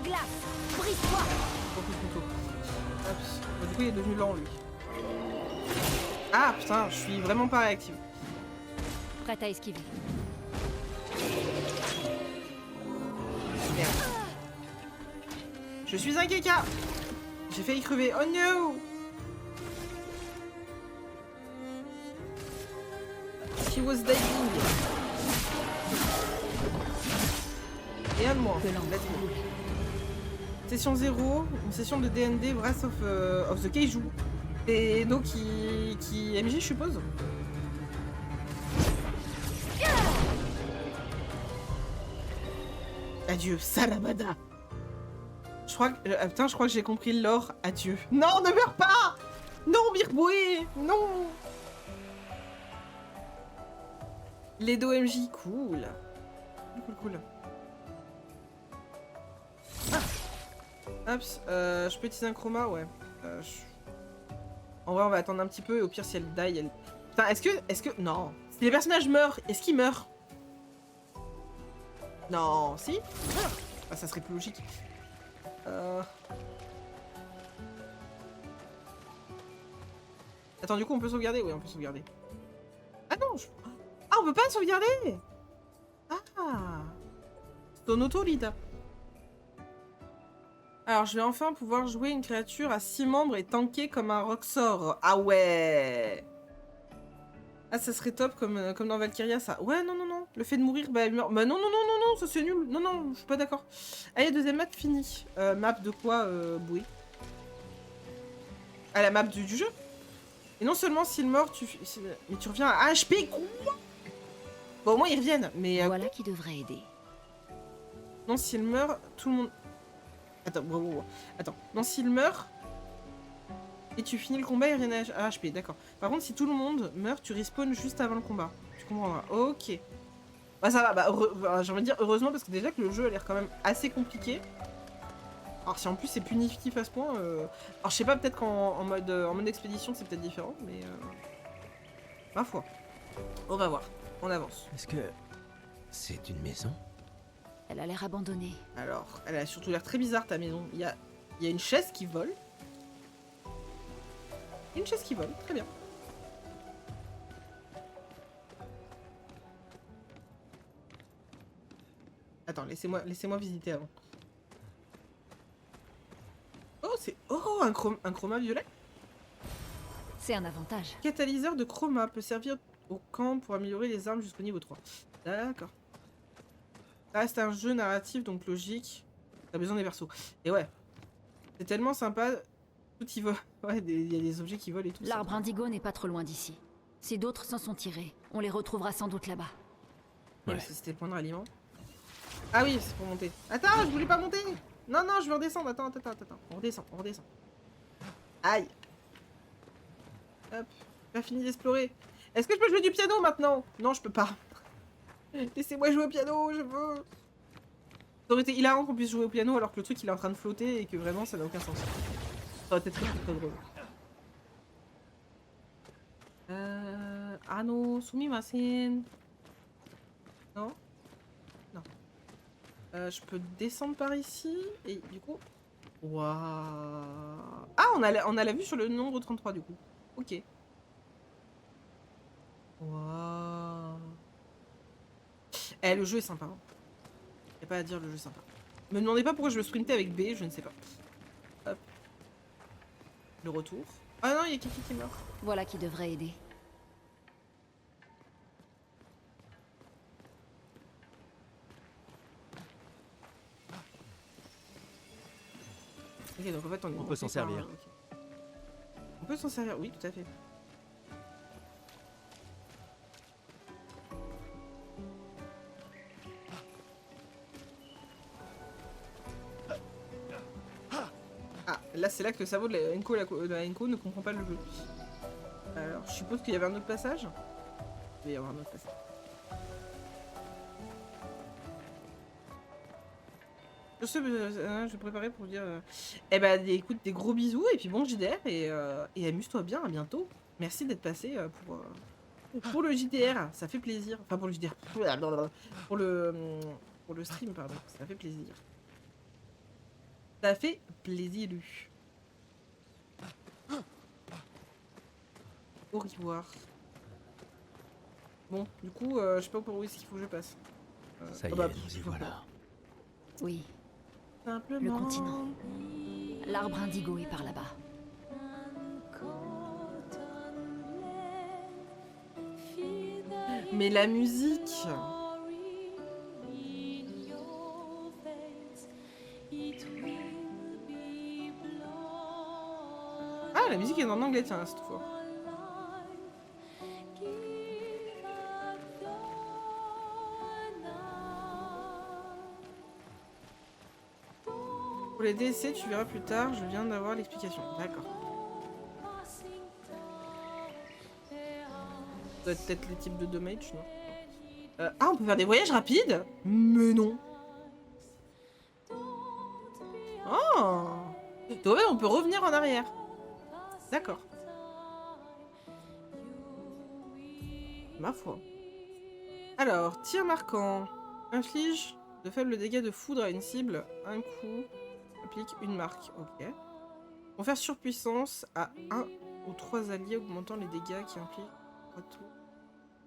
Glace, brise-toi. Beaucoup de couteaux. Hop. Bon, du coup, il est devenu lent, lui. Ah putain, je suis vraiment pas réactive. Prête à esquiver. Merde. Je suis un caca. J'ai failli crever. Oh no. She was diving. Et un de moi. Que l'on Let's go. Session 0, une session de DND Wrath of the Kaiju. Et donc qui MJ, je suppose. Adieu, Salabada. Je crois que... putain, je crois que j'ai compris le lore. Adieu. Non, ne meurs pas. Non, Mirboué. Non. Les dos MJ, cool. Cool. Hop, je peux utiliser un chroma, ouais. En vrai, on va attendre un petit peu et au pire, si elle die, elle... Putain, est-ce que... Non. Si les personnages meurent, est-ce qu'ils meurent? Non, si. Ah, ça serait plus logique. Attends, du coup, on peut sauvegarder? Oui, on peut sauvegarder. Ah non Ah, on peut pas sauvegarder. Ah. C'est en auto, Lita. Alors, je vais enfin pouvoir jouer une créature à 6 membres et tanker comme un Roxor. Ah ouais. Ah, ça serait top comme dans Valkyria, ça. Ouais, non. Le fait de mourir, bah, elle meurt. Bah non, ça c'est nul. Non, je suis pas d'accord. Allez, deuxième map fini. Map de quoi, Boué? Ah, la map du jeu. Et non seulement s'il meurt, mais tu reviens à HP, quoi. Bon, au moins, ils reviennent, mais... Voilà qui devrait aider. Non, s'il meurt, tout le monde... Attends, Attends. Non, s'il meurt... Et tu finis le combat, il rien à HP, d'accord. Par contre, si tout le monde meurt, tu respawns juste avant le combat. Tu comprendras. Ok. Bah ça va, bah, j'ai envie de dire heureusement, parce que déjà que le jeu a l'air quand même assez compliqué. Alors si en plus c'est punitif à ce point... Alors je sais pas, peut-être qu'en mode expédition c'est peut-être différent, mais... Ma foi. On va voir. On avance. Est-ce que c'est une maison? Elle a l'air abandonnée. Alors, elle a surtout l'air très bizarre ta maison. Il y a une chaise qui vole. Une chaise qui vole, très bien. Attends, laissez-moi visiter avant. Oh, c'est... Oh, un chroma violet. C'est un avantage. Catalyseur de chroma peut servir au camp pour améliorer les armes jusqu'au niveau 3. D'accord. Ça reste un jeu narratif, donc logique. T'as besoin des persos. Et ouais. C'est tellement sympa. Tout y vole. Ouais, il y a des objets qui volent et tout. L'arbre indigo n'est pas trop loin d'ici. Si d'autres s'en sont tirés, on les retrouvera sans doute là-bas. Ouais. Si c'était le point de ralliement. Ah oui, c'est pour monter. Attends, je voulais pas monter. Non, je veux redescendre. Attends. On redescend. Aïe. Hop. Pas fini d'explorer. Est-ce que je peux jouer du piano maintenant? Non, je peux pas. Laissez-moi jouer au piano, je veux. Ça aurait été hilarant qu'on puisse jouer au piano alors que le truc il est en train de flotter et que vraiment ça n'a aucun sens. Ça aurait été très drôle. Ah non, sumimasen. Non? Non. Je peux descendre par ici et du coup... Waouh. Ah, on a la vue sur le nombre 33 du coup. Ok. Waouh. Eh, le jeu est sympa. Hein. Y'a pas à dire, le jeu est sympa. Me demandez pas pourquoi je me sprintais avec B, je ne sais pas. Hop. Le retour. Ah non, il y a Kiki qui meurt. Voilà qui devrait aider. Ok, donc en fait On peut s'en servir. Ok. On peut s'en servir, oui, tout à fait. Ah, là c'est là que le cerveau de la Enko ne comprend pas le jeu. Alors, je suppose qu'il y avait un autre passage. Il va y avoir un autre passage. Sur ce, je vais préparer pour dire... Eh ben, écoute, des gros bisous, et puis bon JDR, et amuse-toi bien, à bientôt. Merci d'être passé pour le JDR, ça fait plaisir. Enfin, pour le JDR, pour le stream, pardon, ça fait plaisir. Ça fait plaisir. Au revoir. Bon, du coup, je sais pas où est-ce qu'il faut que je passe. Ça y est, nous y voilà. Oui, Simplement. le continent. L'arbre indigo est par là-bas. Mais la musique. Ah, la musique est en anglais, tiens, cette fois. Pour les DLC, tu verras plus tard, je viens d'avoir l'explication. D'accord. Ça doit être peut-être les types de damage, non? Ah, on peut faire des voyages rapides? Mais non. Oh! Ouais, on peut revenir en arrière. D'accord. Ma foi. Alors, tir marquant. Inflige de faibles dégâts de foudre à une cible. Un coup. Applique une marque. Ok. On faire surpuissance à 1 ou 3 alliés, augmentant les dégâts qui impliquent 3 tours.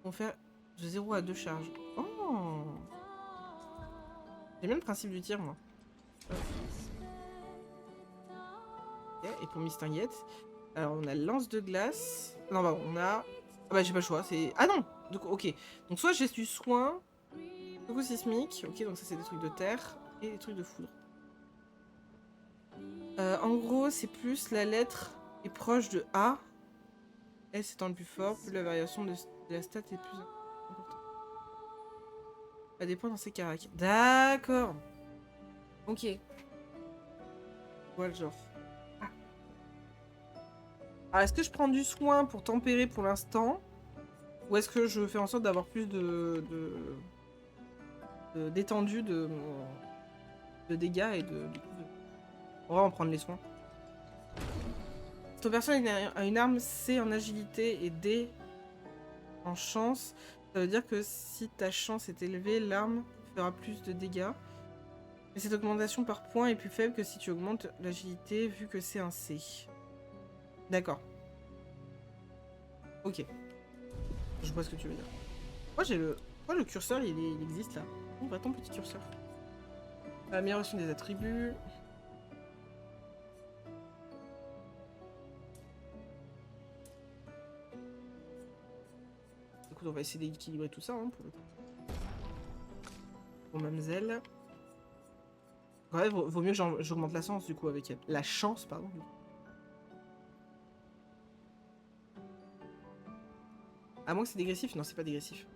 On fait de 0 à 2 charges. Oh! J'aime bien le principe du tir, moi. Ok, et pour Mistinguette, alors on a lance de glace. Non, bah on a. Ah bah j'ai pas le choix, c'est. Ah non! Donc, ok. Donc soit j'ai du soin, coup sismique, ok, donc ça c'est des trucs de terre et des trucs de foudre. En gros, c'est plus la lettre est proche de A. S étant le plus fort, plus la variation de la stat est plus importante. Ça dépend dans ses caractères. D'accord. Ok. Voilà le genre. Alors, est-ce que je prends du soin pour tempérer pour l'instant? Ou est-ce que je fais en sorte d'avoir plus d'étendue de dégâts et du coup on va en prendre les soins. Ton personnage a une arme C en agilité et D en chance. Ça veut dire que si ta chance est élevée, l'arme fera plus de dégâts. Mais cette augmentation par point est plus faible que si tu augmentes l'agilité vu que c'est un C. D'accord. Ok. Je vois ce que tu veux dire. Moi le curseur il existe là. On va ton petit curseur. Amélioration des attributs. Écoute, on va essayer d'équilibrer tout ça hein, pour le coup. Pour Mamzelle. Ouais, vaut mieux que j'augmente la chance du coup avec elle. La chance, pardon. À moins que c'est dégressif? Non, c'est pas dégressif.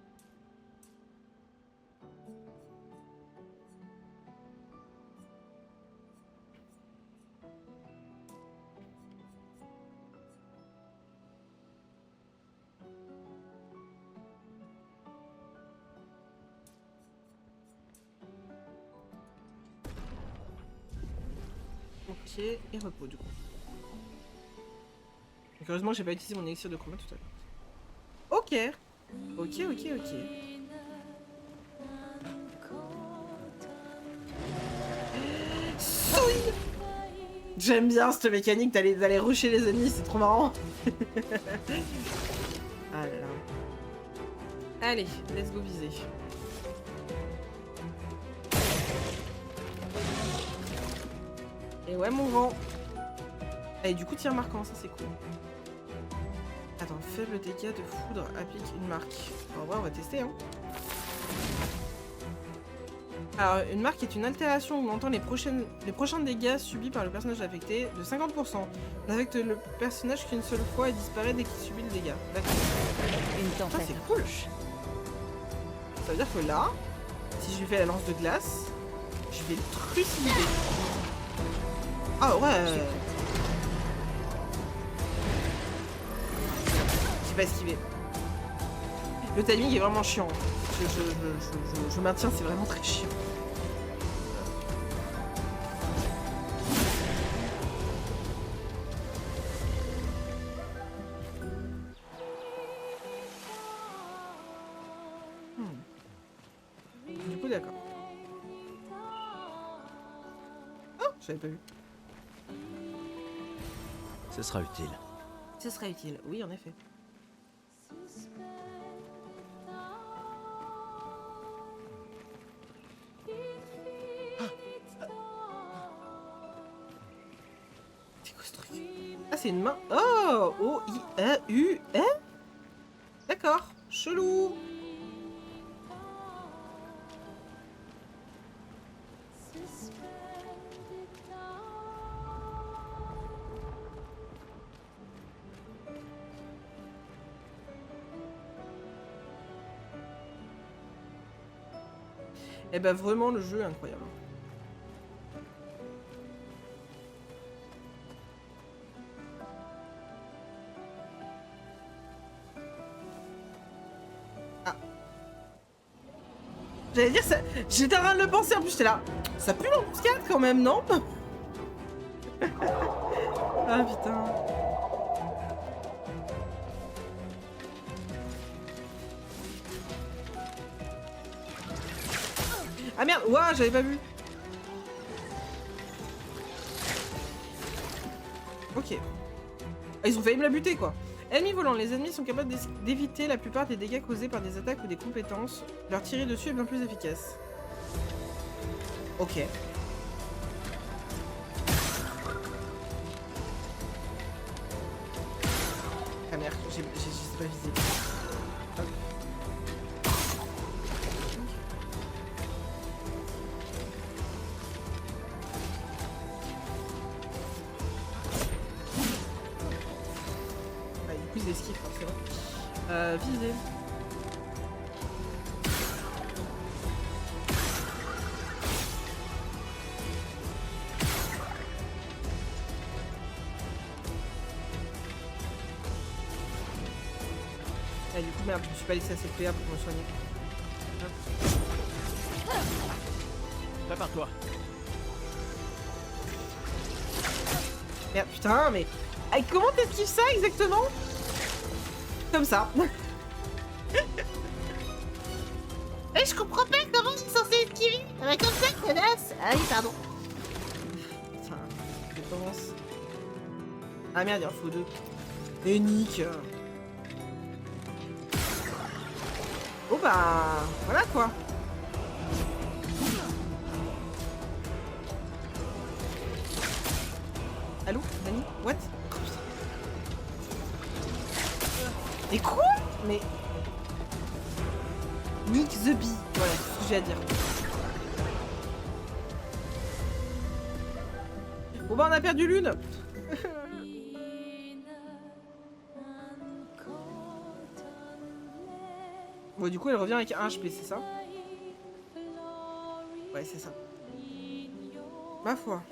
Ok, et repos du coup. Donc, heureusement, j'ai pas utilisé mon élixir de combat tout à l'heure. Ok. Ok. J'aime bien cette mécanique d'aller rusher les ennemis, c'est trop marrant. Ah là là. Allez, let's go viser. Et ouais mon grand. Et du coup tir marquant, ça c'est cool. Attends, faible dégâts de foudre, applique une marque. En vrai on va tester hein. Alors, une marque est une altération augmentant les prochains dégâts subis par le personnage affecté de 50%. N'affecte le personnage qu'une seule fois et disparaît dès qu'il subit le dégât. D'accord. Une Ça tempête c'est cool. approche. Ça veut dire que là, si je lui fais la lance de glace, je vais le trucider. Ah ouais. J'ai pas esquivé. Le timing est vraiment chiant. Je maintiens, c'est vraiment très chiant. Du coup, d'accord. Oh, j'avais pas vu. Ce sera utile. Ce serait utile, oui, en effet. C'est quoi ce truc? Ah, c'est une main. Oh! O-I-A-U-N? D'accord, chelou. Eh ben vraiment le jeu est incroyable. Ah. J'allais dire ça. J'étais en train de le penser en plus j'étais là. Ça pue l'embuscade quand même, non? Ah putain. Ah merde, ouah, j'avais pas vu. Ok. Ah, ils ont failli me la buter quoi. Ennemis volants, les ennemis sont capables d'éviter la plupart des dégâts causés par des attaques ou des compétences. Leur tirer dessus est bien plus efficace. Ok. Ah merde, j'ai pas visé. Hop. Ah, du coup, ils esquivent forcément. Viser. Ah, du coup, merde, je me suis pas laissé assez de PA pour me soigner. Prépare-toi. Merde, putain, mais... Ah, comment t'esquives ça exactement? Comme ça. Mais je comprends pas comment il est censé esquiver. Ah bah comme ça, connasse. Ah oui, pardon. Putain, je pense. Ah merde, il en faut deux. Et nique. Oh bah... Voilà quoi. Allô, Dani? What? Mais quoi? Mais... Nick the Bee. Voilà, c'est ce que j'ai à dire. Bon bah on a perdu l'une. Bon du coup elle revient avec 1 HP, c'est ça? Ouais, c'est ça. Ma foi.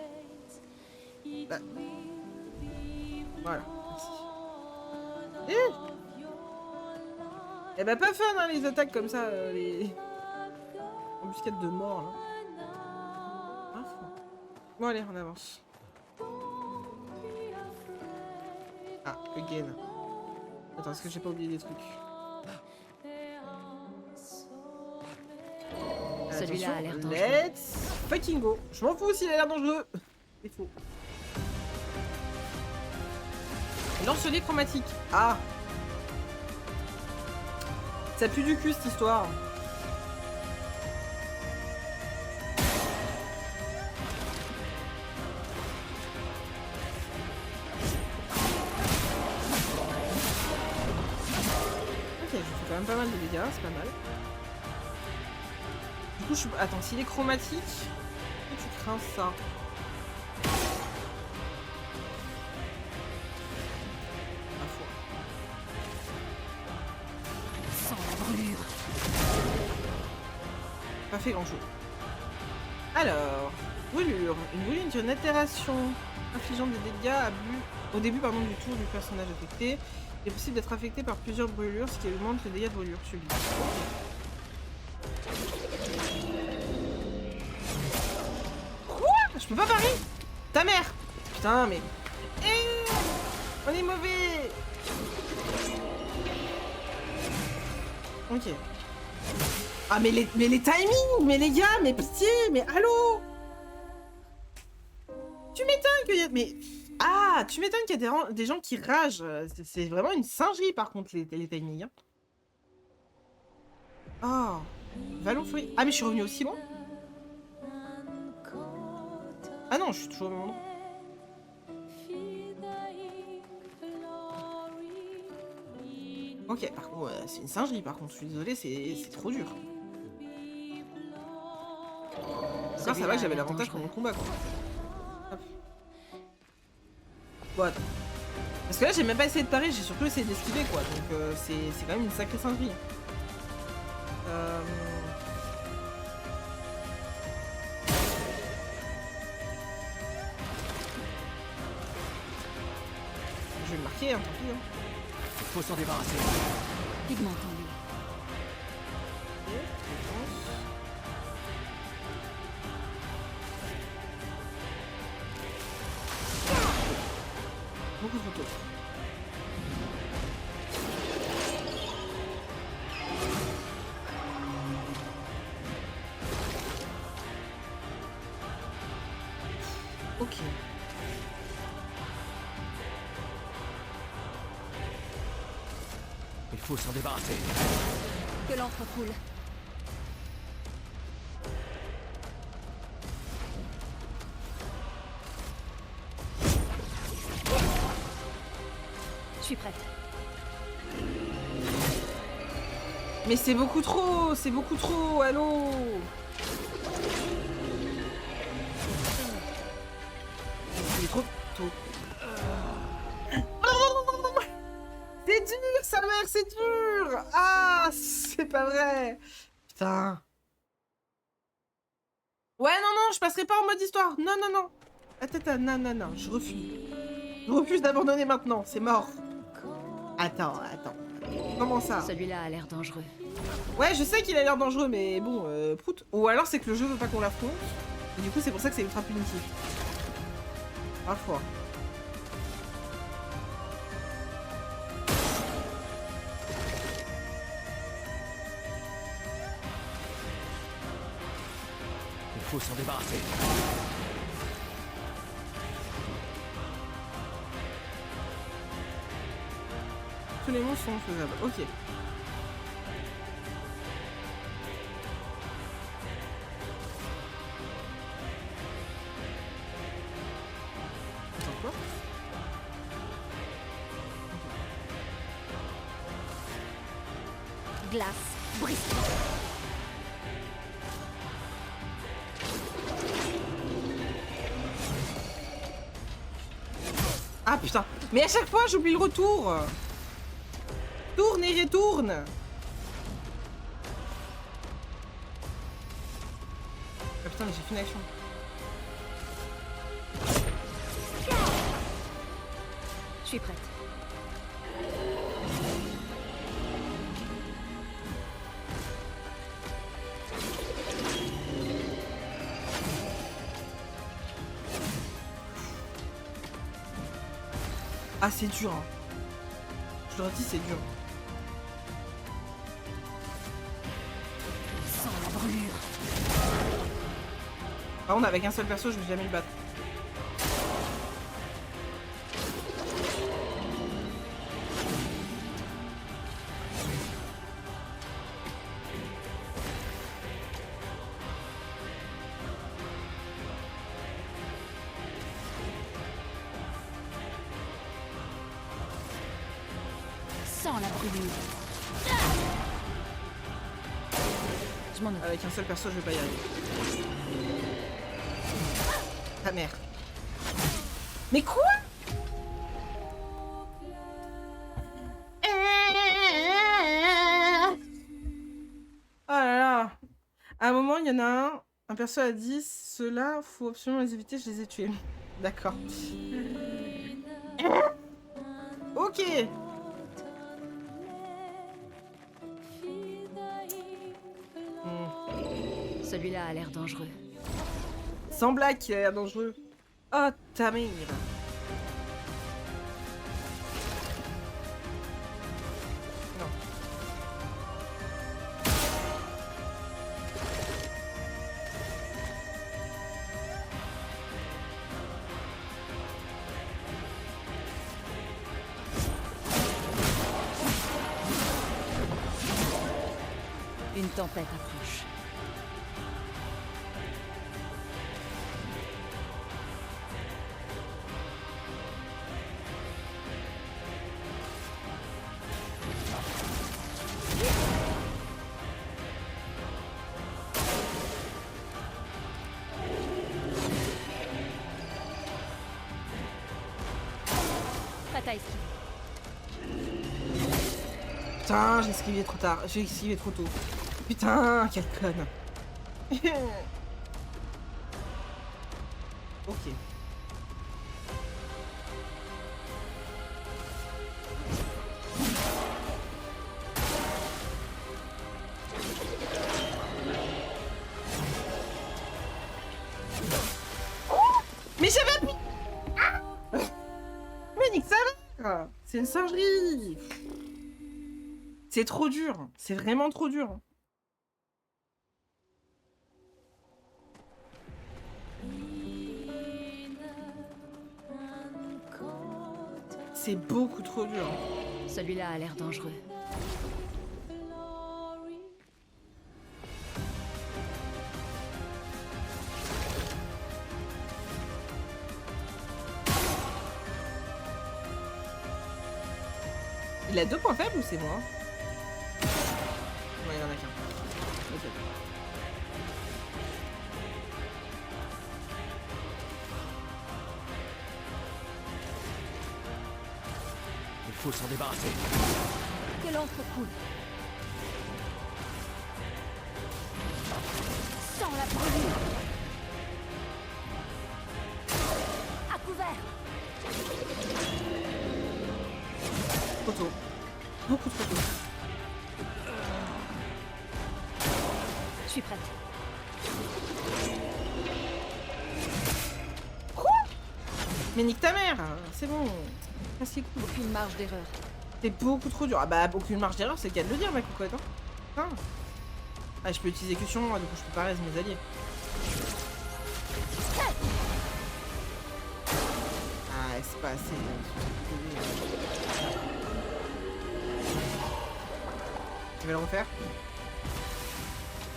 Bah. Voilà, merci. Eh bah pas fun hein, les attaques comme ça, les embuscades de mort là. Ah, bon allez, on avance. Ah, again. Attends, est-ce que j'ai pas oublié des trucs? Celui-là a l'air dangereux. Let's fucking go. Je m'en fous s'il a l'air dangereux. C'est faux. Lance-les chromatique. Ah. Ça pue du cul cette histoire. Ok, je fais quand même pas mal de dégâts, c'est pas mal. Du coup, je suis... Attends, s'il est chromatique, tu crains ça. Pas fait grand chose. Alors, brûlure. Une brûlure est une altération infligeant des dégâts au début du tour du personnage affecté. Il est possible d'être affecté par plusieurs brûlures, ce qui augmente le dégât de brûlure subie. Quoi? Je peux pas parier? Ta mère! Putain, mais... on est mauvais! Ok. Ah mais les timings, mais les gars, mais pitié, mais allô. Tu m'étonnes qu'il y a... Mais... Ah, tu m'étonnes qu'il y a des gens qui ragent. C'est vraiment une singerie par contre les timings. Hein. Oh. Vallon Feuille. Ah mais je suis revenue aussi loin. Ah non, je suis toujours au même endroit. Ok, par contre, c'est une singerie par contre, je suis désolée, c'est trop dur. Ça va que j'avais l'avantage pour mon combat quoi. Hop. Bon attends. Parce que là j'ai même pas essayé de parer, j'ai surtout essayé d'esquiver quoi, donc c'est quand même une sacrée singerie. Je vais le marquer, hein, tant pis. Hein. Il faut s'en débarrasser. Pigment en lui. Beaucoup trop tôt. Ok. Il faut s'en débarrasser. Que l'encre coule. Je suis prête. Mais c'est beaucoup trop, allô. Il est trop tôt. C'est dur, sa mère, c'est dur. Ah, c'est pas vrai. Putain. Ouais, non, je passerai pas en mode histoire. Non. Attends, non, je refuse. Je refuse d'abandonner maintenant, c'est mort. Attends. Comment ça? Celui-là a l'air dangereux. Ouais, je sais qu'il a l'air dangereux, mais bon, prout. Ou alors c'est que le jeu veut pas qu'on l'affronte. Et du coup, c'est pour ça que c'est ultra punitif. Parfois. Il faut s'en débarrasser. Tous les monstres sont faisables. Ok. Attends, quoi? Glace, brise. Ah putain. Mais à chaque fois, j'oublie le retour. Tourne et retourne. Ah putain, mais j'ai fait une action. Je suis prête. Ah, c'est dur. Hein. Je leur dis, c'est dur. Sans la brûlure. Par contre, avec un seul perso, je vais jamais le battre. la brûlure. Je m'en occupe. Avec un seul perso, je vais pas y arriver. Ta mère. Mais quoi? Oh là là. À un moment, il y en a un perso a dit ceux-là, faut absolument les éviter, je les ai tués. D'accord. Ok. Celui-là a l'air dangereux. Sans blague, il a l'air dangereux. Oh, ta mère. Non. Une tempête approche. Bataille. Putain, j'ai esquivé trop tard. J'ai esquivé trop tôt. Putain, quelle conne. Ok. Mais j'avais appuyé. Ah. Mais nique sa mère. C'est une singerie. C'est trop dur. C'est vraiment trop dur. C'est beaucoup trop dur. Celui-là a l'air dangereux. Il a 2 points faibles ou c'est moi? Non, il en a qu'un. Ok. Il faut s'en débarrasser. Que l'encre coule. Sans la brûlure. À couvert. Trop tôt. Beaucoup trop tôt. Je suis prête. Mais nique ta mère. C'est bon. Casse les couilles. Aucune marge d'erreur. C'est beaucoup trop dur. Ah bah, aucune marge d'erreur, c'est le cas de le dire, ma cocotte. Hein. Putain. Ah, je peux utiliser que sur moi, du coup, je peux pas raise mes alliés. Ah, c'est pas assez. Tu vas le refaire?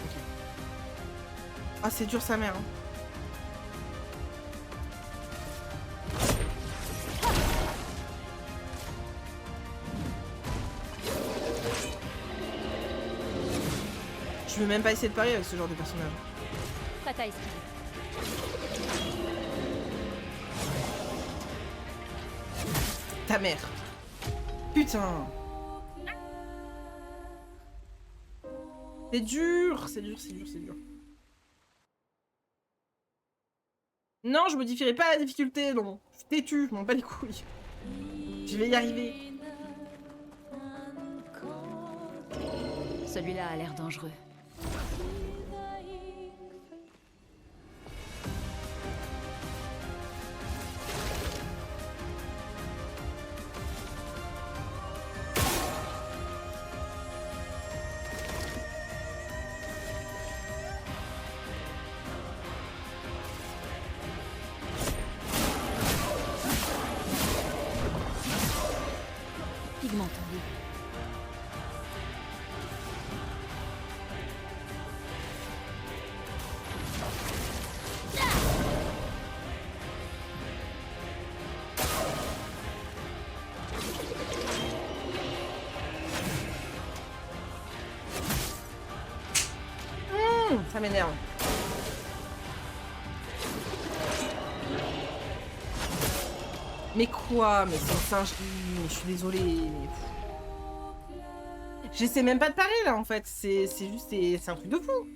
Ok. Ah, c'est dur, sa mère. Hein. Je veux même pas essayer de parier avec ce genre de personnage. Prête à esquiver. Ta mère. Putain. C'est dur, c'est dur, c'est dur, c'est dur. Non, je modifierai pas la difficulté, non. Je suis têtu, je m'en bats les couilles. Je vais y arriver. Celui-là a l'air dangereux. Pigmenté. Ça m'énerve. Mais quoi? Mais c'est un singe. Je suis désolée. Mais... J'essaie même pas de parler là en fait. C'est juste. C'est un truc de fou.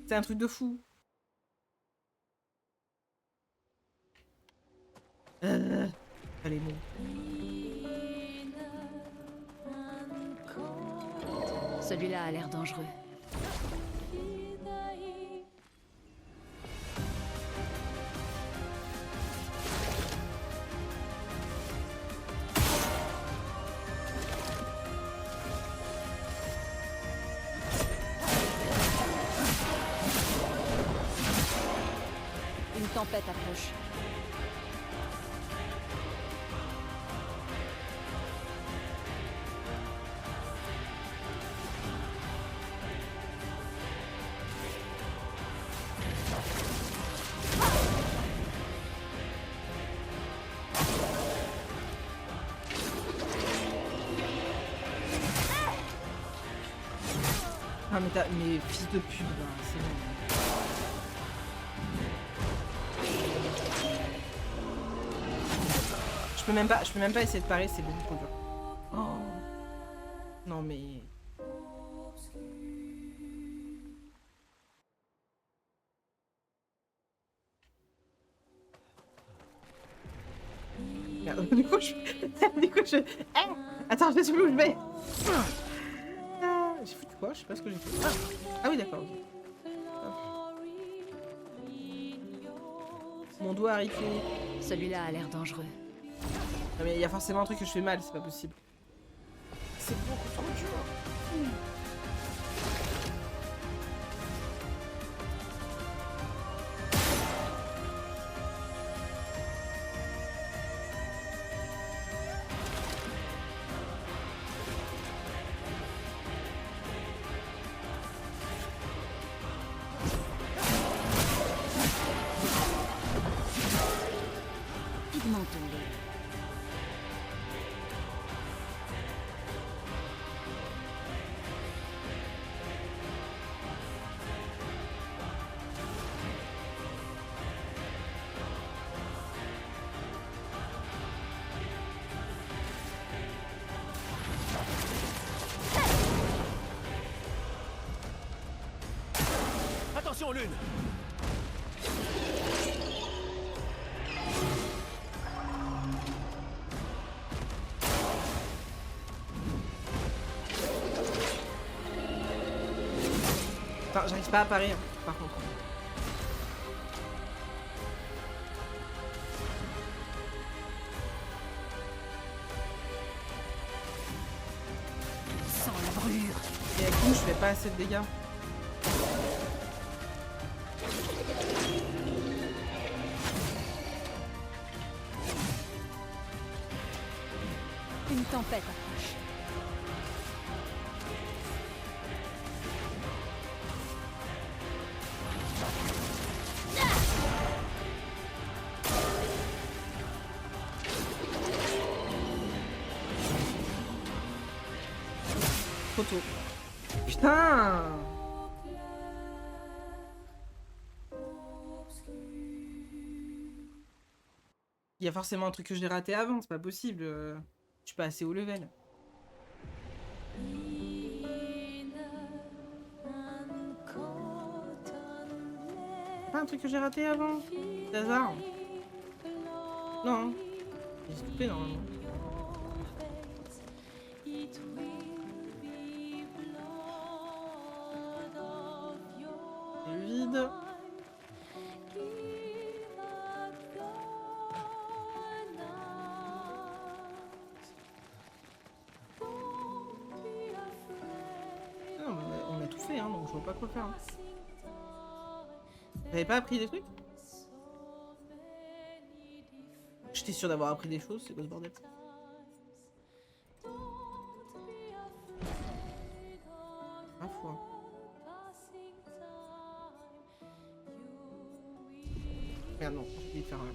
C'est un truc de fou. Allez, bon. Celui-là a l'air dangereux. Une tempête approche. Ah mais mais fils de pute, là, c'est bon. Je peux même pas essayer de parer, c'est beaucoup trop dur. Oh. Non mais... Merde, du coup je... Ah attends, je sais plus où je vais. J'ai foutu quoi? Je sais pas ce que j'ai fait. Ah oui d'accord. Ok. Mon doigt arrêté. Celui-là a l'air dangereux. Non mais il y a forcément un truc que je fais mal, c'est pas possible. C'est beaucoup trop dur. Pigment tombé. Attention, Lune! Attends, j'arrive pas à parer, hein, par contre. Sans la brûlure. Et avec nous, je fais pas assez de dégâts. Une tempête approche. Trop tôt. Putain! Il y a forcément un truc que j'ai raté avant, c'est pas possible. Je suis pas assez haut level. Pas un truc que j'ai raté avant? C'est hasard. Non. J'ai tout fait normalement. C'est vide. Non, mais on a tout fait, hein, donc je vois pas quoi faire. Hein. J'avais pas appris des trucs? J'étais sûr d'avoir appris des choses, c'est quoi ce bordel? Ma foi. Merde, non, je vais faire un...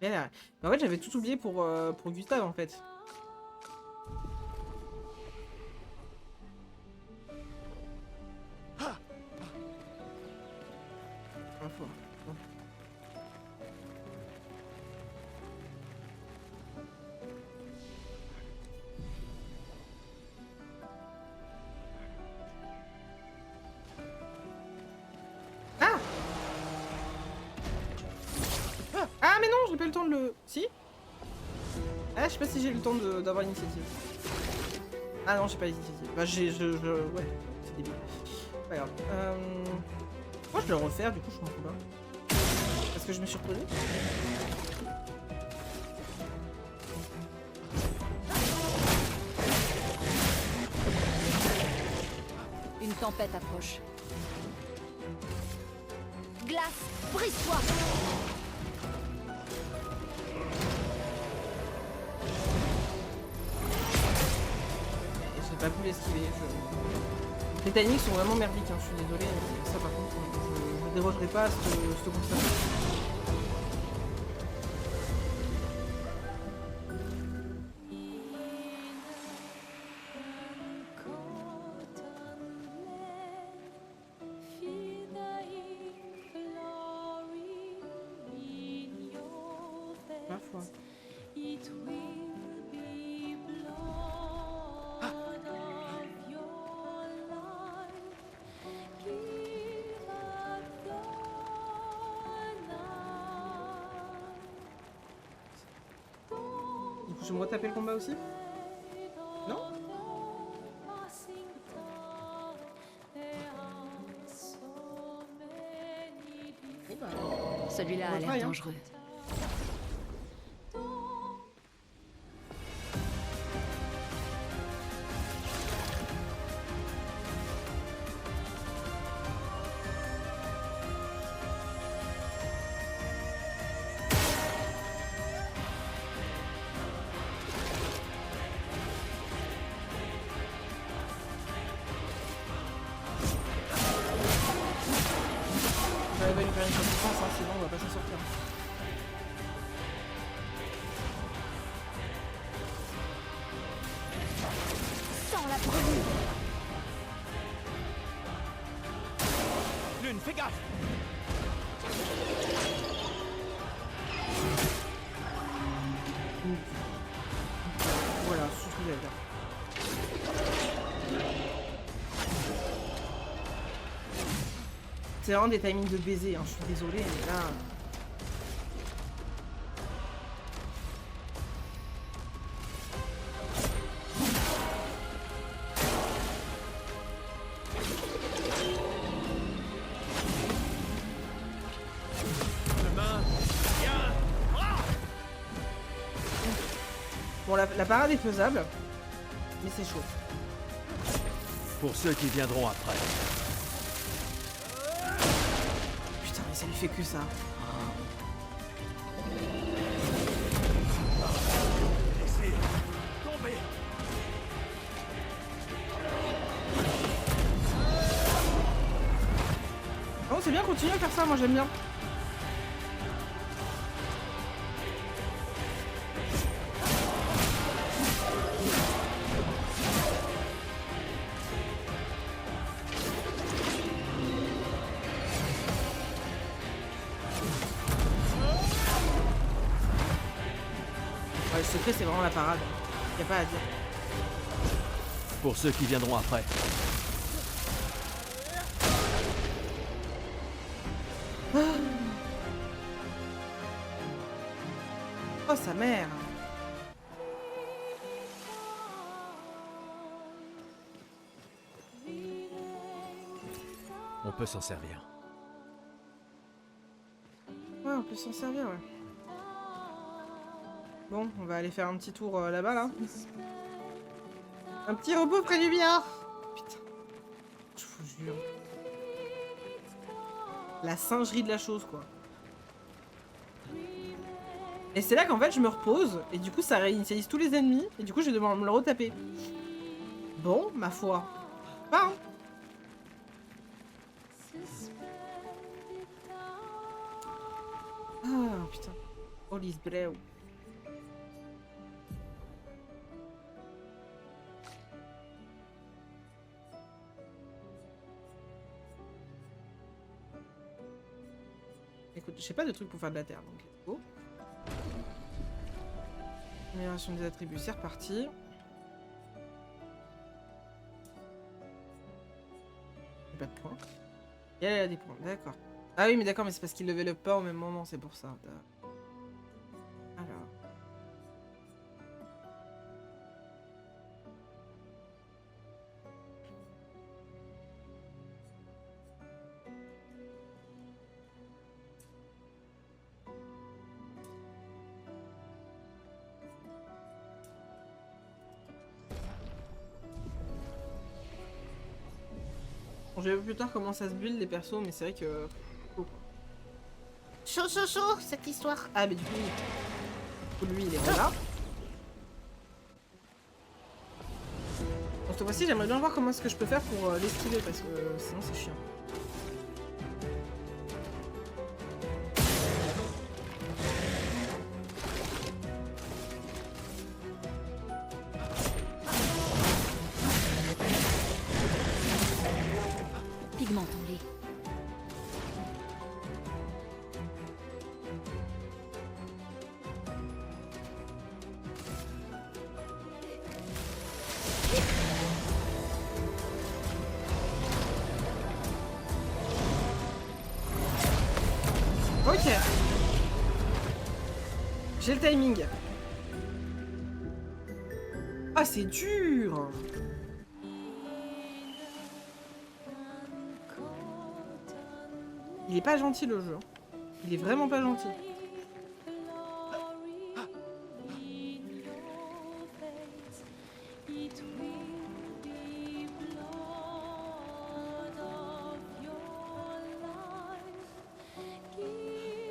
Et là, en fait, j'avais tout oublié pour Gustave, en fait. Info. Bon. Ah! Ah mais non, j'ai pas eu le temps de le... Si? Ah, je sais pas si j'ai eu le temps d'avoir l'initiative. Ah non, j'ai pas l'initiative. Bah ouais, c'est débile. Pas grave. Moi je vais le refaire, du coup je m'en fous pas. Parce que je me suis reposée. Une tempête approche. Glace, brise-toi! J'ai pas pu l'esquiver. Les timings sont vraiment merdiques, hein. Je suis désolée. Ça par contre, je dérogerai pas à ce constat. Parfois. Du coup, je vais me retaper le combat aussi? Non? Bon bah, Celui-là a l'air retraille, hein. dangereux. J'arrive à lui faire une conséquence, hein, sinon on va pas s'en sortir. Sans la brûlure! Lune, fais gaffe! Voilà, c'est ce que j'allais dire. C'est vraiment des timings de baiser, hein. Je suis désolée, mais là... Demain, viens! Bon, la parade est faisable, mais c'est chaud. Pour ceux qui viendront après. Putain, mais ça lui fait que ça. Laissez tomber! Oh, c'est bien, continue à faire ça, moi j'aime bien. Ouais, le secret, c'est vraiment la parade. Y a pas à dire. Pour ceux qui viendront après. Oh, sa mère. On peut s'en servir. Ouais, on peut s'en servir, ouais. Bon, on va aller faire un petit tour là-bas, là. Un petit repos près du billard. Putain. Je vous jure. La singerie de la chose, quoi. Et c'est là qu'en fait, je me repose. Et du coup, ça réinitialise tous les ennemis. Et du coup, je vais devoir me le retaper. Bon, ma foi. Pas, hein. Ah, putain. Olis Breu. Écoute, j'ai pas de truc pour faire de la terre, donc let's go. Amélioration des attributs, c'est reparti. J'ai pas de points. Et elle a des points, d'accord. Ah oui, mais d'accord, mais c'est parce qu'il level up pas au même moment, c'est pour ça. Alors. Bon, je vais voir plus tard comment ça se build les persos, mais c'est vrai que... Chaud, chaud, chaud, cette histoire. Ah, mais du coup, lui, il est là. Bon, cette fois-ci, j'aimerais bien voir comment est-ce que je peux faire pour l'esquiver, parce que sinon, c'est chiant. Pigment tombé. Ok. J'ai le timing. Ah, c'est dur. Il est pas gentil le jeu. Il est vraiment pas gentil.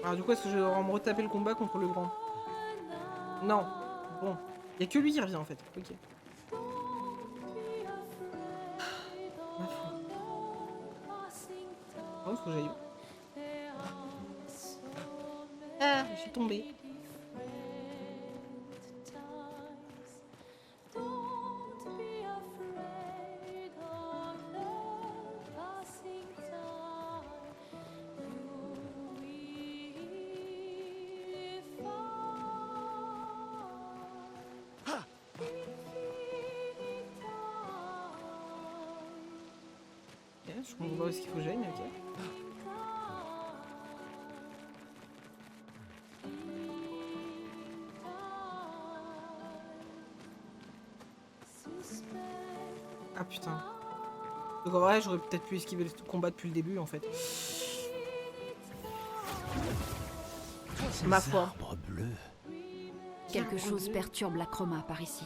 Alors du coup, est-ce que je vais devoir me retaper le combat contre le grand? Non. Bon. Il y a que lui qui revient en fait. Ok. Ma foi. Oh, faut que j'aille où? Ah, je suis tombée. Ok, je comprends pas où est-ce qu'il faut que j'aille, mais ok. Ah putain. Donc en vrai, j'aurais peut-être pu esquiver le combat depuis le début en fait. Ma foi. Arbre bleu. Quelque chose perturbe la chroma par ici.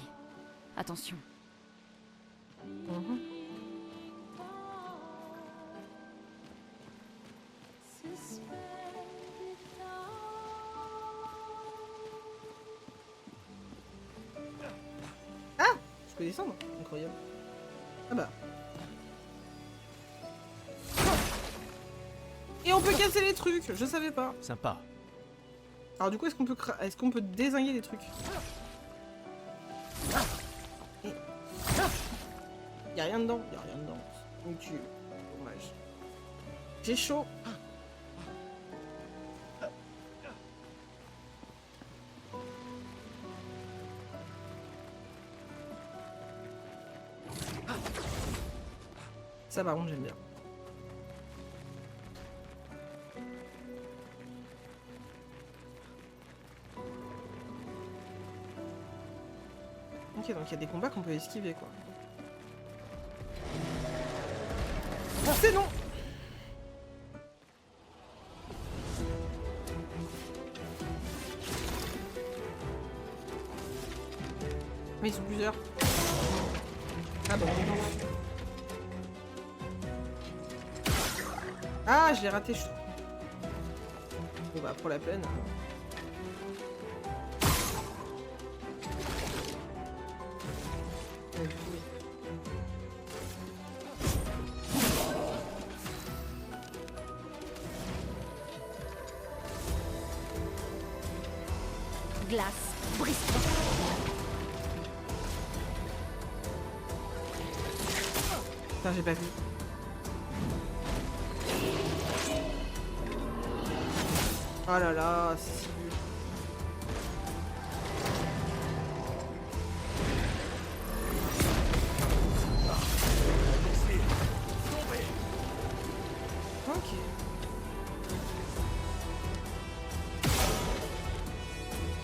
Attention. Mhm. Ah, je peux descendre. Incroyable. Ah bah. Et on peut casser les trucs. Je savais pas. Sympa. Alors du coup, est-ce qu'on peut dézinguer des trucs? Et... Y'a rien dedans. Y'a rien dedans. Donc tu... Dommage. J'ai chaud. Ça par contre j'aime bien. Ok, donc il y a des combats qu'on peut esquiver quoi. Ah, c'est non. Mais ils sont plusieurs. Ah bah non. Ah, je l'ai raté, je trouve. Bon bah pour la peine. glace brise. Putain, j'ai pas vu. Oh là là, c'est si dur. Ok.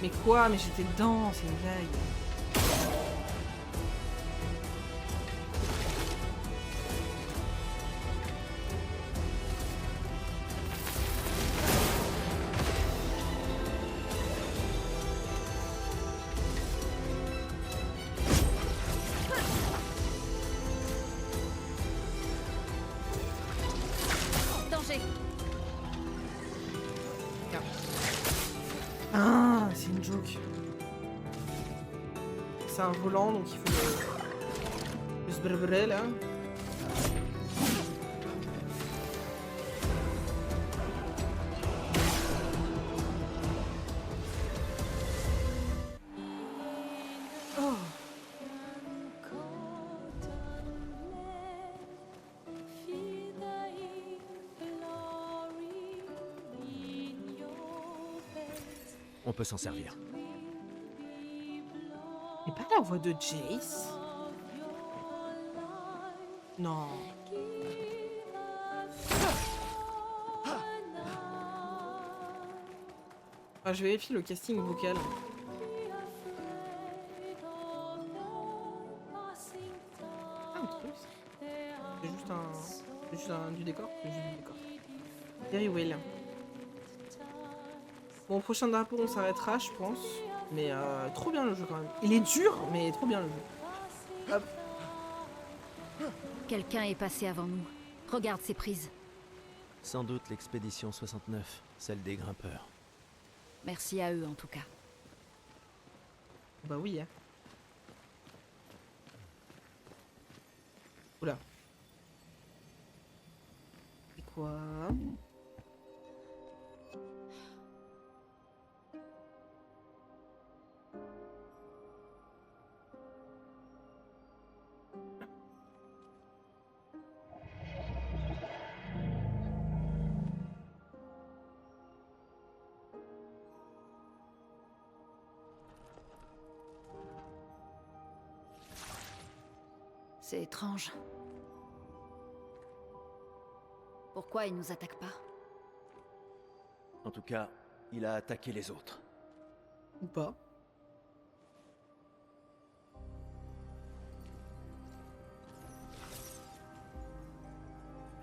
Mais quoi? Mais j'étais dedans, c'est une blague. Danger. Ah, c'est une joke. C'est un volant, donc il faut le se brûler là. Oh. On peut s'en servir. Et pas la voix de Jace? Non. Ah, je vérifie le casting vocal. Ah, un truc. C'est juste du décor. C'est juste du décor. Very well. Bon, prochain drapeau, on s'arrêtera, je pense. Mais trop bien le jeu quand même. Il est dur, mais trop bien le jeu. Hop. Quelqu'un est passé avant nous. Regarde ces prises. Sans doute l'expédition 69, celle des grimpeurs. Merci à eux en tout cas. Bah oui, hein. Oula. C'est quoi? C'est étrange. Pourquoi ils nous attaquent pas? En tout cas, il a attaqué les autres. Ou pas?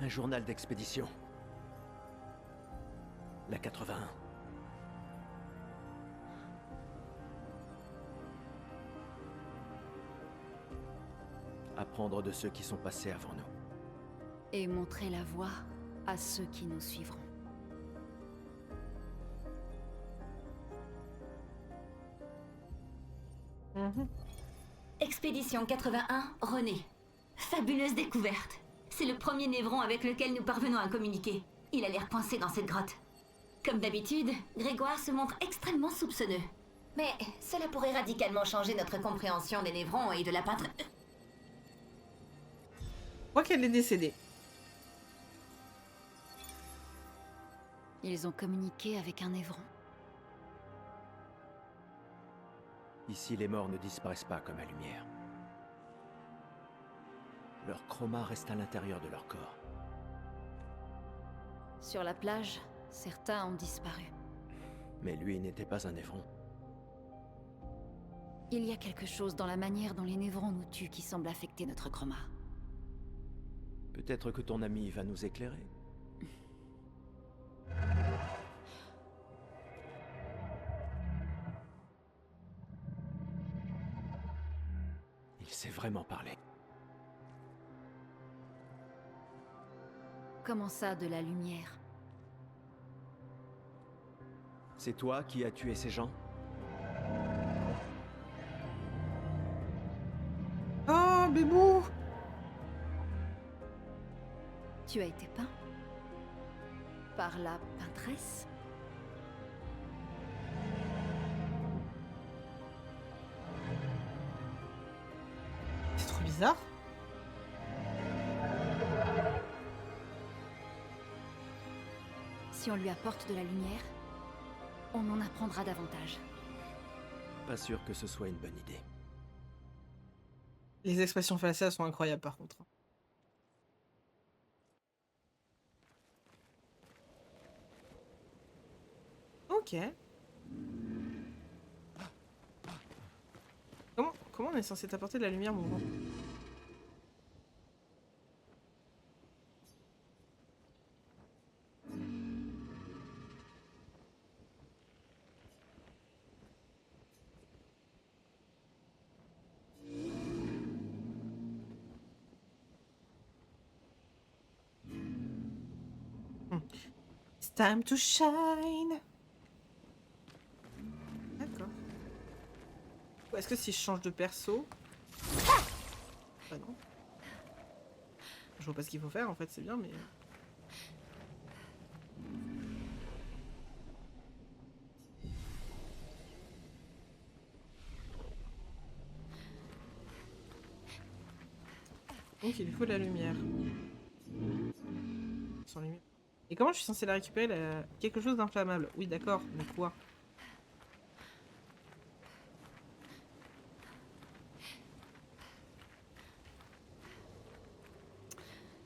Un journal d'expédition. La 81. Apprendre de ceux qui sont passés avant nous. Et montrer la voie à ceux qui nous suivront. Expédition 81, René. Fabuleuse découverte. C'est le premier névron avec lequel nous parvenons à communiquer. Il a l'air coincé dans cette grotte. Comme d'habitude, Grégoire se montre extrêmement soupçonneux. Mais cela pourrait radicalement changer notre compréhension des névrons et de la peintre... Je crois qu'elle est décédée. Ils ont communiqué avec un névron. Ici, les morts ne disparaissent pas comme la lumière. Leur chroma reste à l'intérieur de leur corps. Sur la plage, certains ont disparu. Mais lui n'était pas un névron. Il y a quelque chose dans la manière dont les névrons nous tuent qui semble affecter notre chroma. Peut-être que ton ami va nous éclairer. Il sait vraiment parler. Comment ça, de la lumière? C'est toi qui as tué ces gens? Oh, bébou! Tu as été peint? Par la peintresse? bizarre. Si on lui apporte de la lumière, on en apprendra davantage. Pas sûr que ce soit une bonne idée. Les expressions faciales sont incroyables par contre. Ok. Comment on est censé t'apporter de la lumière, mon grand? It's time to shine. D'accord. Ou est-ce que si je change de perso... Bah non. Je vois pas ce qu'il faut faire en fait, c'est bien mais... Donc il lui faut de la lumière. Sans lumière. Et comment je suis censée la récupérer quelque chose d'inflammable? Oui d'accord, mais quoi?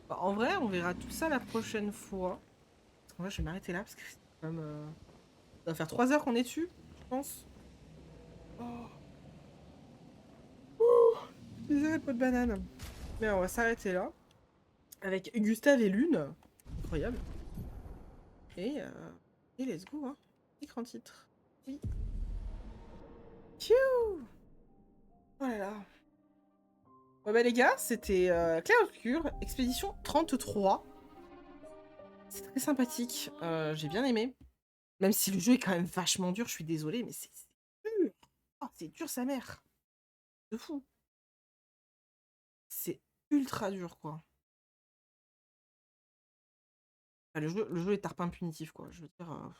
Bah, en vrai, on verra tout ça la prochaine fois. En vrai, je vais m'arrêter là parce que c'est quand même... Ça va faire 3 heures qu'on est dessus, je pense. Oh. Ouh, désolé, pas de banane. Mais on va s'arrêter là. Avec Gustave et Lune. Incroyable. Et let's go, hein. Écran titre. Oui. Phew. Oh là là. Ouais bah les gars, c'était Clair Obscur, expédition 33. C'est très sympathique, j'ai bien aimé. Même si le jeu est quand même vachement dur, je suis désolée, mais c'est dur. Oh, c'est dur sa mère. De fou. C'est ultra dur, quoi. Enfin, le jeu est tarpin punitif, quoi. Je veux dire, un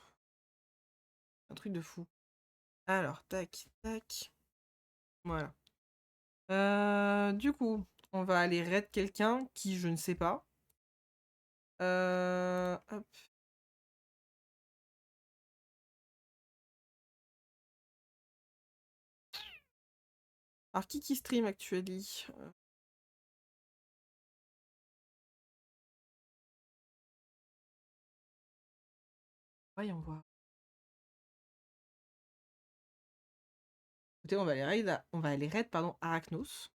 truc de fou. Alors, tac, tac. Voilà. Du coup, on va aller raid quelqu'un qui je ne sais pas. Hop. Alors, qui stream actuellement? Voyons voir. Écoutez, on va aller raid, pardon, Arachnos.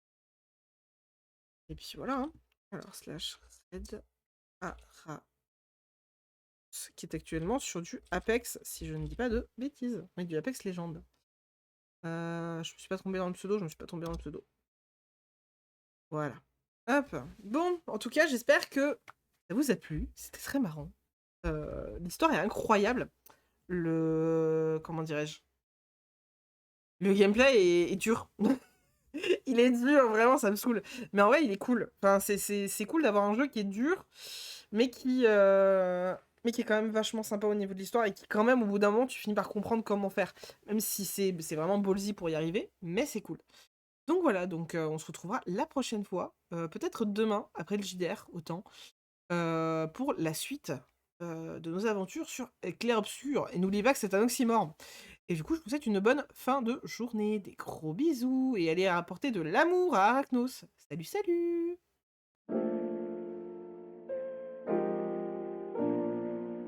Et puis voilà, hein. Alors, slash raid Arachnos, qui est actuellement sur du Apex, si je ne dis pas de bêtises. Mais du Apex Legends. Je me suis pas trompé dans le pseudo, je me suis pas tombé dans le pseudo. Voilà. Hop. Bon, en tout cas, j'espère que ça vous a plu. C'était très marrant. L'histoire est incroyable. Comment dirais-je? Le gameplay est dur. Il est dur, vraiment, ça me saoule. Mais en vrai, il est cool. Enfin, c'est cool d'avoir un jeu qui est dur, mais qui est quand même vachement sympa au niveau de l'histoire et qui, quand même, au bout d'un moment, tu finis par comprendre comment faire. Même si c'est vraiment ballsy pour y arriver, mais c'est cool. Donc voilà, on se retrouvera la prochaine fois, peut-être demain, après le JDR, autant, pour la suite de nos aventures sur Clair Obscur. Et n'oubliez pas que c'est un oxymore. Et du coup, je vous souhaite une bonne fin de journée. Des gros bisous et allez apporter de l'amour à Arachnos. Salut, salut!